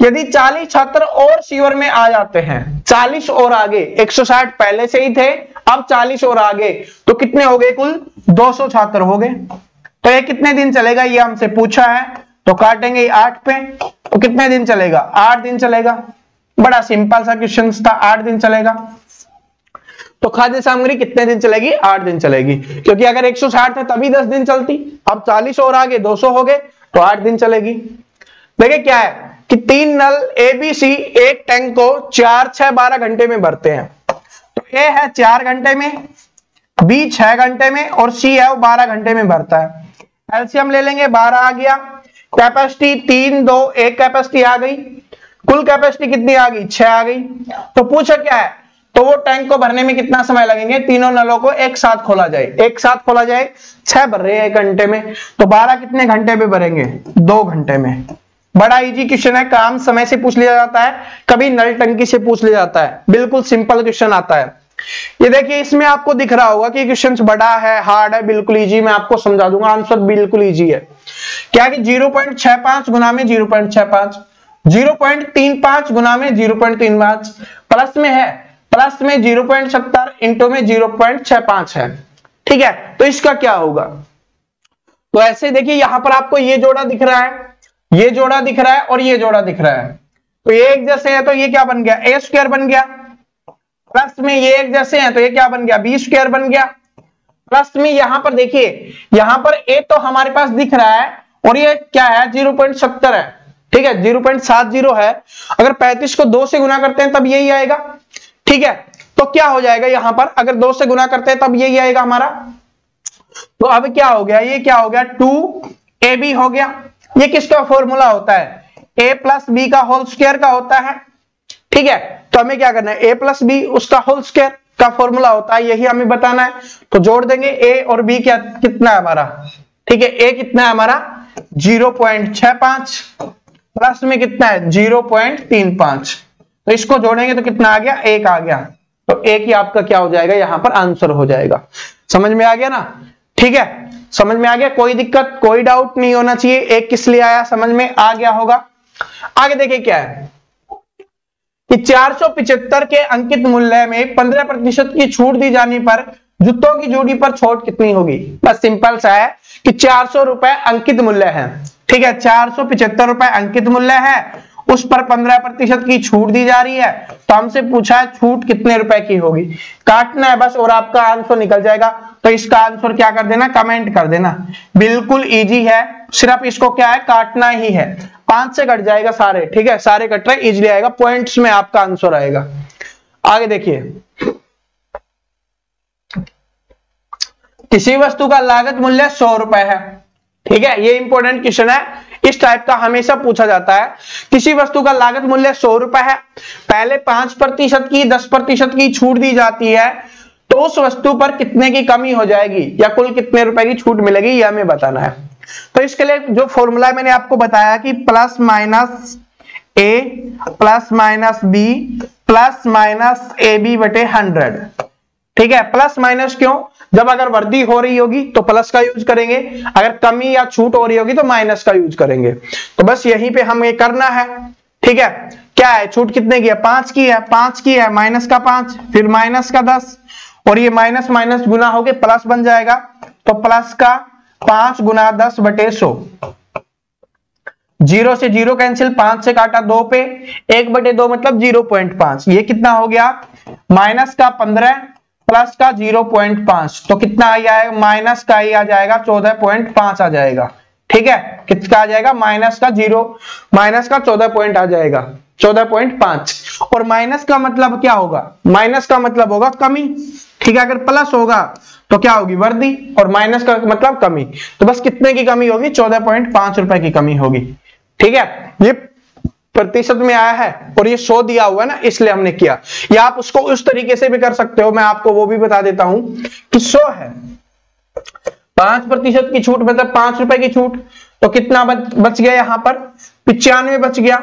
यदि 40 छात्र और शिविर में आ जाते हैं, 40 और आगे, 160 पहले से ही थे, अब 40 और आगे, तो कितने हो गए कुल 200 छात्र हो गए। तो ये कितने दिन चलेगा ये हमसे पूछा है, तो काटेंगे 8 पे, तो कितने दिन चलेगा 8 दिन चलेगा। बड़ा सिंपल सा क्वेश्चन था, 8 दिन चलेगा। तो खाद्य सामग्री कितने दिन चलेगी 8 दिन चलेगी, क्योंकि अगर 160 है तभी 10 दिन चलती, अब 40 और आगे 200 हो गए तो 8 दिन चलेगी। देखिए क्या है कि 3 नल ABC एक टैंक को 4, 6, 12 घंटे में भरते हैं। तो A है 4 घंटे में, B 6 घंटे में, और C है वो 12 घंटे में भरता है। एलसीएम ले लेंगे, 12 आ गया, कैपेसिटी 3, 2, 1 कैपेसिटी आ गई, कुल कैपेसिटी कितनी आ गई 6 आ गई। तो पूछा क्या है, तो वो टैंक को भरने में कितना समय लगेंगे, तीनों नलों को एक साथ खोला जाए, एक साथ खोला जाए, 6 भर रहे हैं 1 घंटे में, तो 12 कितने घंटे में भरेंगे 2 घंटे में। बड़ा इजी क्वेश्चन है, काम समय से पूछ लिया जाता है, कभी नल टंकी से पूछ लिया जाता है, बिल्कुल सिंपल क्वेश्चन आता है। ये देखिए इसमें आपको दिख रहा होगा कि क्वेश्चन बड़ा है हार्ड है, बिल्कुल इजी, मैं आपको समझा दूंगा, आंसर बिल्कुल इजी है। क्या कि 0.65 गुना में 0.65, 0.35 गुना में 0.35, प्लस में है, प्लस में 0.70 इंटू में 0.65 है। ठीक है, तो इसका क्या होगा, तो ऐसे देखिए यहां पर आपको ये जोड़ा दिख रहा है, ये जोड़ा दिख रहा है, और ये जोड़ा दिख रहा है, तो ये एक जैसे है, तो ये क्या बन गया ए स्क्वायर बन गया, प्लस में ये एक जैसे हैं तो ये क्या बन गया बी स्क्वायर बन गया, प्लस में यहां पर देखिए यहां पर ए तो हमारे पास दिख रहा है, और ये क्या है 0.70 है, ठीक है 0.70 है, अगर 35 को 2 से गुना करते हैं तब यही आएगा। ठीक है, तो क्या हो जाएगा यहां पर, अगर 2 से गुना करते हैं तब यही आएगा हमारा। तो अब क्या हो गया, ये क्या हो गया 2ab हो गया। ये किसका फॉर्मूला होता है, a प्लस बी का होल स्क्वायर का होता है। ठीक है, तो हमें क्या करना है, a प्लस बी उसका होल स्क्वायर का फॉर्मूला होता है, यही हमें बताना है। तो जोड़ देंगे a और b क्या कितना है हमारा, ठीक है a कितना है हमारा 0.65, प्लस में कितना है 0.35, तो इसको जोड़ेंगे तो कितना आ गया, 1 आ गया। तो 1 ही आपका क्या हो जाएगा, यहां पर आंसर हो जाएगा। समझ में आ गया ना, ठीक है, समझ में आ गया, कोई दिक्कत कोई डाउट नहीं होना चाहिए। 1 किस लिए आया, समझ में आ गया होगा। आगे देखिए क्या है कि 475 के अंकित मूल्य में 15% की छूट दी जाने पर जूतों की जोड़ी पर छूट कितनी होगी। बस सिंपल सा है कि 400 रुपए अंकित मूल्य है, ठीक है, 475 रुपए अंकित मूल्य है, उस पर 15% की छूट दी जा रही है। तो हमसे पूछा है छूट कितने रुपए की होगी, काटना है बस और आपका आंसर निकल जाएगा। तो इसका आंसर क्या कर देना, कमेंट कर देना, बिल्कुल इजी है, सिर्फ इसको क्या है, काटना ही है। 5 से कट जाएगा सारे, ठीक है, सारे कट रहे, इजीली आएगा, पॉइंट्स में आपका आंसर आएगा। आगे देखिए, किसी वस्तु का लागत मूल्य 100 रुपए है, ठीक है, ये इंपॉर्टेंट क्वेश्चन है, इस टाइप का हमेशा पूछा जाता है। किसी वस्तु का लागत मूल्य 100 रुपए है, पहले 5% की 10% की छूट दी जाती है, तो उस वस्तु पर कितने की कमी हो जाएगी या कुल कितने रुपए की छूट मिलेगी, यह हमें बताना है। तो इसके लिए जो फॉर्मूला मैंने आपको बताया कि plus minus A plus minus B plus minus A B बटे 100, ठीक है, प्लस माइनस क्यों, जब अगर वृद्धि हो रही होगी तो प्लस का यूज करेंगे, अगर कमी या छूट हो रही होगी तो माइनस का यूज करेंगे। तो बस यहीं पे हमें करना है, ठीक है, क्या है, छूट कितने की है, 5 की है, 5 की है, माइनस का 5, फिर माइनस का 10, और ये माइनस माइनस गुना होके प्लस बन जाएगा। तो प्लस का 5 गुना 10 बटे 100, 0 से 0 कैंसिल, 5 से काटा 2 पे, 1 बटे 2 मतलब 0.5, ये कितना हो गया, माइनस का 15 प्लस का 0.5, तो कितना आएगा, माइनस का ही आ जाएगा 14.5 आ जाएगा, ठीक है, कितना आ जाएगा, माइनस का 14 पॉइंट आ जाएगा, 14.5। और माइनस का मतलब क्या होगा, माइनस का मतलब होगा कमी, ठीक है, अगर प्लस होगा तो क्या होगी, वृद्धि, और माइनस का मतलब कमी। तो बस कितने की कमी होगी, 14.5 रुपए की कमी होगी, ठीक है, ये प्रतिशत में आया है और ये 100 दिया हुआ है ना, इसलिए हमने किया। या आप उसको उस तरीके से भी कर सकते हो, मैं आपको वो भी बता देता हूं कि 100 है, 5% की छूट मतलब 5 रुपए की छूट, तो कितना बच गया, यहां पर 95 बच गया,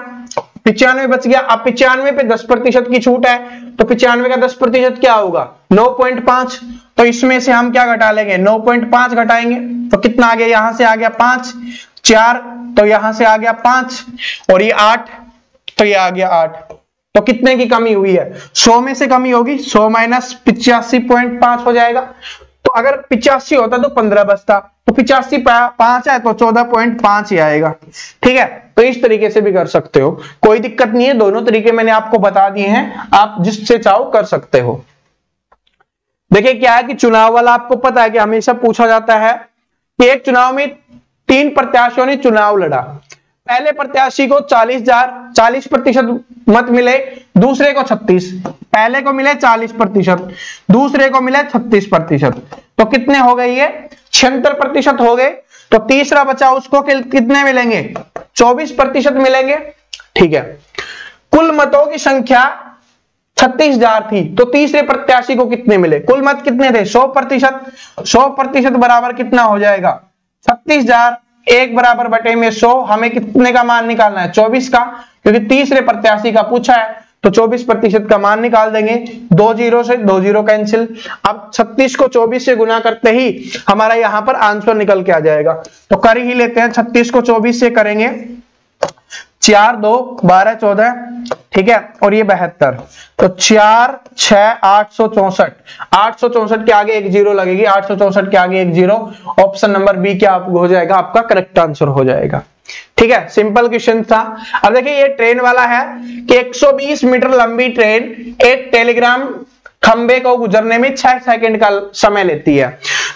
95 बच गया। अब 95 पे 10% की छूट है, तो 95 का 10% क्या होगा, 9.5, तो इसमें से हम क्या घटा लेंगे, 9.5 घटाएंगे, तो कितना आ गया, यहां से आ गया 5, 4, तो यहां से आ गया 5, और ये 8, तो ये आ गया 8, तो कितने की कमी हुई है, 100 में से कमी होगी, 100 माइनस 85.5 हो जाएगा। तो अगर 85 होता तो 15 बचता, तो 85 5 है तो 14.5 ही आएगा, ठीक है। तो इस तरीके से भी कर सकते हो, कोई दिक्कत नहीं है, दोनों तरीके मैंने आपको बता दिए हैं, आप जिससे चाहो कर सकते हो। देखिए क्या है कि चुनाव वाला आपको पता है कि हमेशा पूछा जाता है कि एक चुनाव में 3 प्रत्याशियों ने चुनाव लड़ा, पहले प्रत्याशी को 40% मत मिले, दूसरे को 36, पहले को मिले 40%, दूसरे को मिले 36%, तो कितने हो गए, ये 76% हो गए। तो तीसरा बचा, उसको कितने मिलेंगे, 24% मिलेंगे, ठीक है। कुल मतों की संख्या 36,000 थी, तो तीसरे प्रत्याशी को कितने मिले, कुल मत कितने थे, 100%, 100% बराबर कितना हो जाएगा, 36,000, 1 बराबर बटे में 100, हमें कितने का मान निकालना है, 24 का, क्योंकि तीसरे प्रत्याशी का पूछा है, तो 24% का मान निकाल देंगे, 2 0 से 2 0 कैंसिल। अब 36 को 24 से गुना करते ही हमारा यहां पर आंसर निकल के आ जाएगा, तो कर ही लेते हैं, 36 को 24 से करेंगे, 4 2 12 14, ठीक है, और ये 72, तो 4 6 864, 864 के आगे एक 0 लगेगी, 864 के आगे एक 0, ऑप्शन नंबर बी क्या हो जाएगा, आपका करेक्ट आंसर हो जाएगा, ठीक है, सिंपल क्वेश्चन था। अब देखिए ये ट्रेन वाला है कि 120 मीटर लंबी ट्रेन एक टेलीग्राम खंबे को गुजरने में 6 सेकंड का समय लेती है।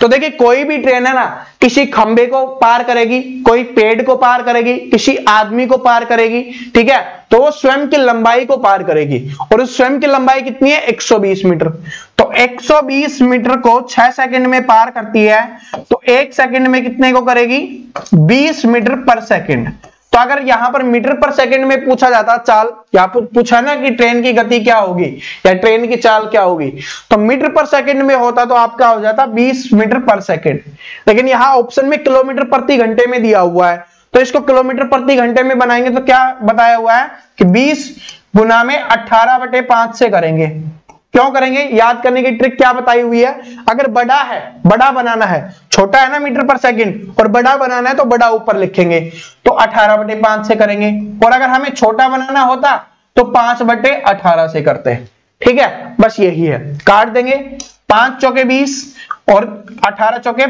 तो देखिए कोई भी ट्रेन है ना, किसी खंबे को पार करेगी, कोई पेड़ को पार करेगी, किसी आदमी को पार करेगी, ठीक है, तो वो स्वयं की लंबाई को पार करेगी, और उस स्वयं की लंबाई कितनी है, 120 मीटर। तो 120 मीटर को 6 सेकंड में पार करती है, तो 1 सेकंड में कितने को करेगी, 20 मीटर पर सेकंड। तो अगर यहां पर मीटर पर सेकंड में पूछा जाता चाल, यहां पर पूछा ना कि ट्रेन की गति क्या होगी या ट्रेन की चाल क्या होगी, तो मीटर पर सेकंड में होता तो आपका हो जाता 20 मीटर पर सेकंड, लेकिन यहां ऑप्शन में किलोमीटर प्रति घंटे में दिया हुआ है, तो इसको किलोमीटर प्रति घंटे में बनाएंगे तो क्या बताया हुआ है कि 20 गुना में 18/5 से करेंगे। क्यों करेंगे? याद करने की ट्रिक क्या बताई हुई है, अगर बड़ा है, बड़ा बनाना है, छोटा है ना मीटर पर सेकंड, और बड़ा बनाना है तो बड़ा ऊपर लिखेंगे, तो 18/5 से करेंगे। और अगर हमें छोटा बनाना होता तो 5/18 से करते हैं। ठीक है, बस यही है। काट देंगे, 5 चौके 20 और 18 चौके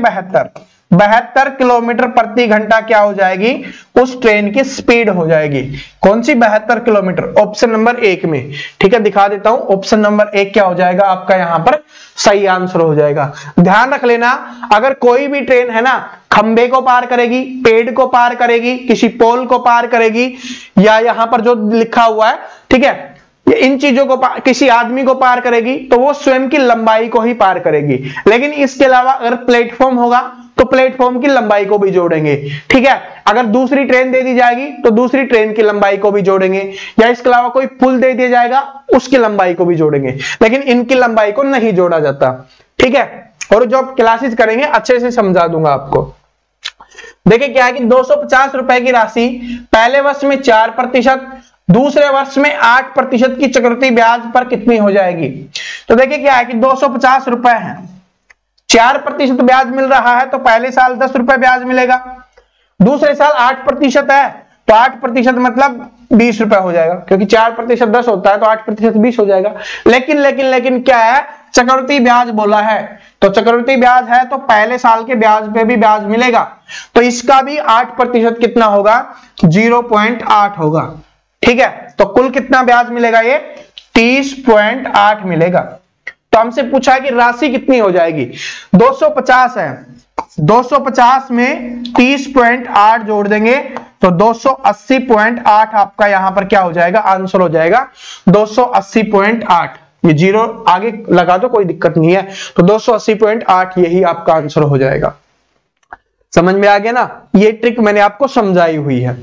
72 किलोमीटर प्रति घंटा क्या हो जाएगी, उस ट्रेन की स्पीड हो जाएगी। कौन सी? 72 किलोमीटर, ऑप्शन नंबर 1 में। ठीक है, दिखा देता हूं, ऑप्शन नंबर 1 क्या हो जाएगा आपका, यहां पर सही आंसर हो जाएगा। ध्यान रख लेना, अगर कोई भी ट्रेन है ना, खंबे को पार करेगी, पेड़ को पार करेगी, किसी पोल को पार करेगी, या यहां पर जो लिखा हुआ है, ठीक है, इन चीजों को किसी आदमी को पार करेगी, तो वो स्वयं की लंबाई को ही पार करेगी। लेकिन इसके अलावा अगर प्लेटफॉर्म होगा तो प्लेटफॉर्म की लंबाई को भी जोड़ेंगे। ठीक है, अगर दूसरी ट्रेन दे दी जाएगी तो दूसरी ट्रेन की लंबाई को भी जोड़ेंगे, या इसके अलावा कोई पुल दे दिया जाएगा उसकी लंबाई को भी जोड़ेंगे, लेकिन इनकी लंबाई को नहीं जोड़ा जाता। ठीक है, और जो क्लासेस करेंगे अच्छे से समझा दूंगा आपको। देखिए क्या है कि 250 रुपए की राशि पहले वर्ष में 4%, दूसरे वर्ष में 8% की चक्रवृद्धि ब्याज पर कितनी हो जाएगी। तो देखिए क्या है कि 250 रुपए है, 4% ब्याज मिल रहा है, तो पहले साल 10 रुपए ब्याज मिलेगा, दूसरे साल 8% है तो 8% मतलब 20 रुपए हो जाएगा, क्योंकि 4% 10 होता है तो 8% 20 हो जाएगा। लेकिन क्या है, चक्रवृद्धि ब्याज बोला है, तो चक्रवृद्धि ब्याज है तो पहले साल के ब्याज पे भी ब्याज मिलेगा, तो इसका भी 8% कितना होगा, 0.8 होगा। ठीक है, तो कुल कितना ब्याज मिलेगा, ये 30.8 मिलेगा। तो हमसे पूछा है कि राशि कितनी हो जाएगी, 250 है, 250 में 30.8 जोड़ देंगे तो 280.8 आपका यहां पर क्या हो जाएगा, आंसर हो जाएगा 280.8। ये जीरो आगे लगा दो, कोई दिक्कत नहीं है, तो 280.8 यही आपका आंसर हो जाएगा। समझ में आ गया ना, ये ट्रिक मैंने आपको समझाई हुई है।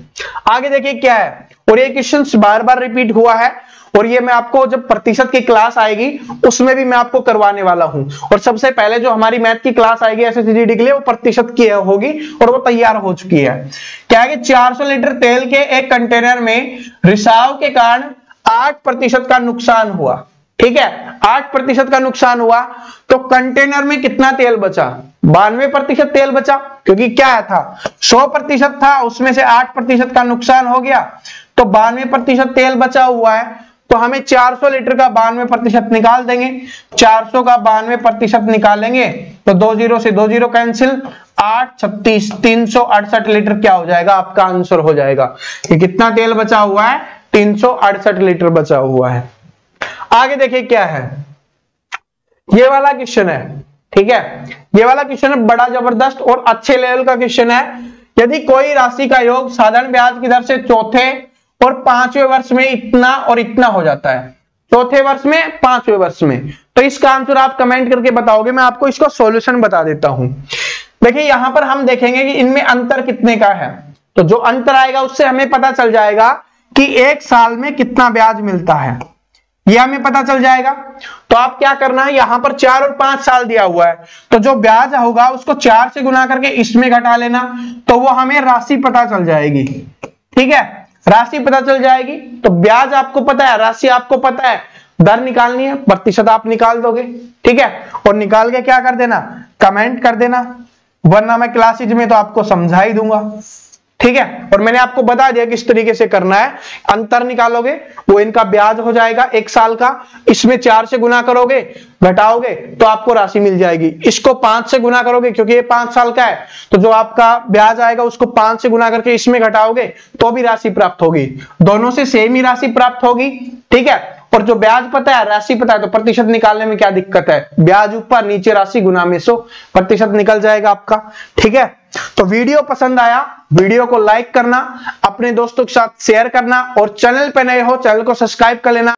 आगे देखिए क्या है, और ये क्वेश्चन बार बार रिपीट हुआ है, और ये मैं आपको जब प्रतिशत की क्लास आएगी उसमें भी मैं आपको करवाने वाला हूं। और सबसे पहले जो हमारी मैथ की क्लास आएगी एसएससीजीडी के लिए, वो प्रतिशत की होगी और वो तैयार हो चुकी है। क्या है कि 400 लीटर तेल के एक कंटेनर में रिसाव के कारण 8% का नुकसान हुआ। ठीक है, 8% का नुकसान हुआ, तो कंटेनर में कितना तेल बचा, 92% तेल बचा, क्योंकि क्या था 100% था, उसमें से 8% का नुकसान हो गया, तो 92% तेल बचा हुआ है। तो हमें 400 लीटर का 92% निकाल देंगे, 400 का 92% निकालेंगे तो 20 से 20 कैंसिल, 8 36 368 लीटर क्या हो जाएगा, आपका आंसर हो जाएगा। ये कितना तेल बचा हुआ है, 368 लीटर बचा हुआ है। आगे देखिए क्या है, ये वाला क्वेश्चन है। ठीक है, ये वाला क्वेश्चन है बड़ा जबरदस्त और अच्छे लेवल का क्वेश्चन है। यदि कोई राशि का योग साधारण ब्याज की दर से चौथे और 5वें वर्ष में इतना और इतना हो जाता है, चौथे वर्ष में 5वें वर्ष में, तो इसका आंसर आप कमेंट करके बताओगे, मैं आपको इसका सॉल्यूशन बता देता हूं। देखिए यहां पर हम देखेंगे कि इनमें अंतर कितने का है, तो जो अंतर आएगा उससे हमें पता चल जाएगा कि एक साल में कितना ब्याज मिलता है, यह हमें पता चल जाएगा। तो आप क्या करना है, यहां पर 4 और 5 साल दिया हुआ है, तो जो ब्याज होगा उसको 4 से गुना करके इसमें घटा लेना, तो वो हमें राशि पता चल जाएगी। ठीक है, राशि पता चल जाएगी, तो ब्याज आपको पता है, राशि आपको पता है, दर निकालनी है, प्रतिशत आप निकाल दोगे। ठीक है, और निकाल के क्या कर देना, कमेंट कर देना, वरना मैं क्लासेज में तो आपको समझा ही दूंगा। ठीक है, और मैंने आपको बता दिया किस तरीके से करना है। अंतर निकालोगे, वो इनका ब्याज हो जाएगा एक साल का, इसमें 4 से गुना करोगे, घटाओगे तो आपको राशि मिल जाएगी। इसको 5 से गुना करोगे, क्योंकि ये 5 साल का है, तो जो आपका ब्याज आएगा उसको 5 से गुना करके इसमें घटाओगे तो भी राशि प्राप्त होगी, दोनों से सेम ही राशि प्राप्त होगी। ठीक है, और जो ब्याज पता है, राशि पता है, तो प्रतिशत निकालने में क्या दिक्कत है, ब्याज ऊपर नीचे राशि गुना में 100, प्रतिशत निकल जाएगा आपका। ठीक है, तो वीडियो पसंद आया, वीडियो को लाइक करना, अपने दोस्तों के साथ शेयर करना, और चैनल पे नए हो चैनल को सब्सक्राइब कर लेना।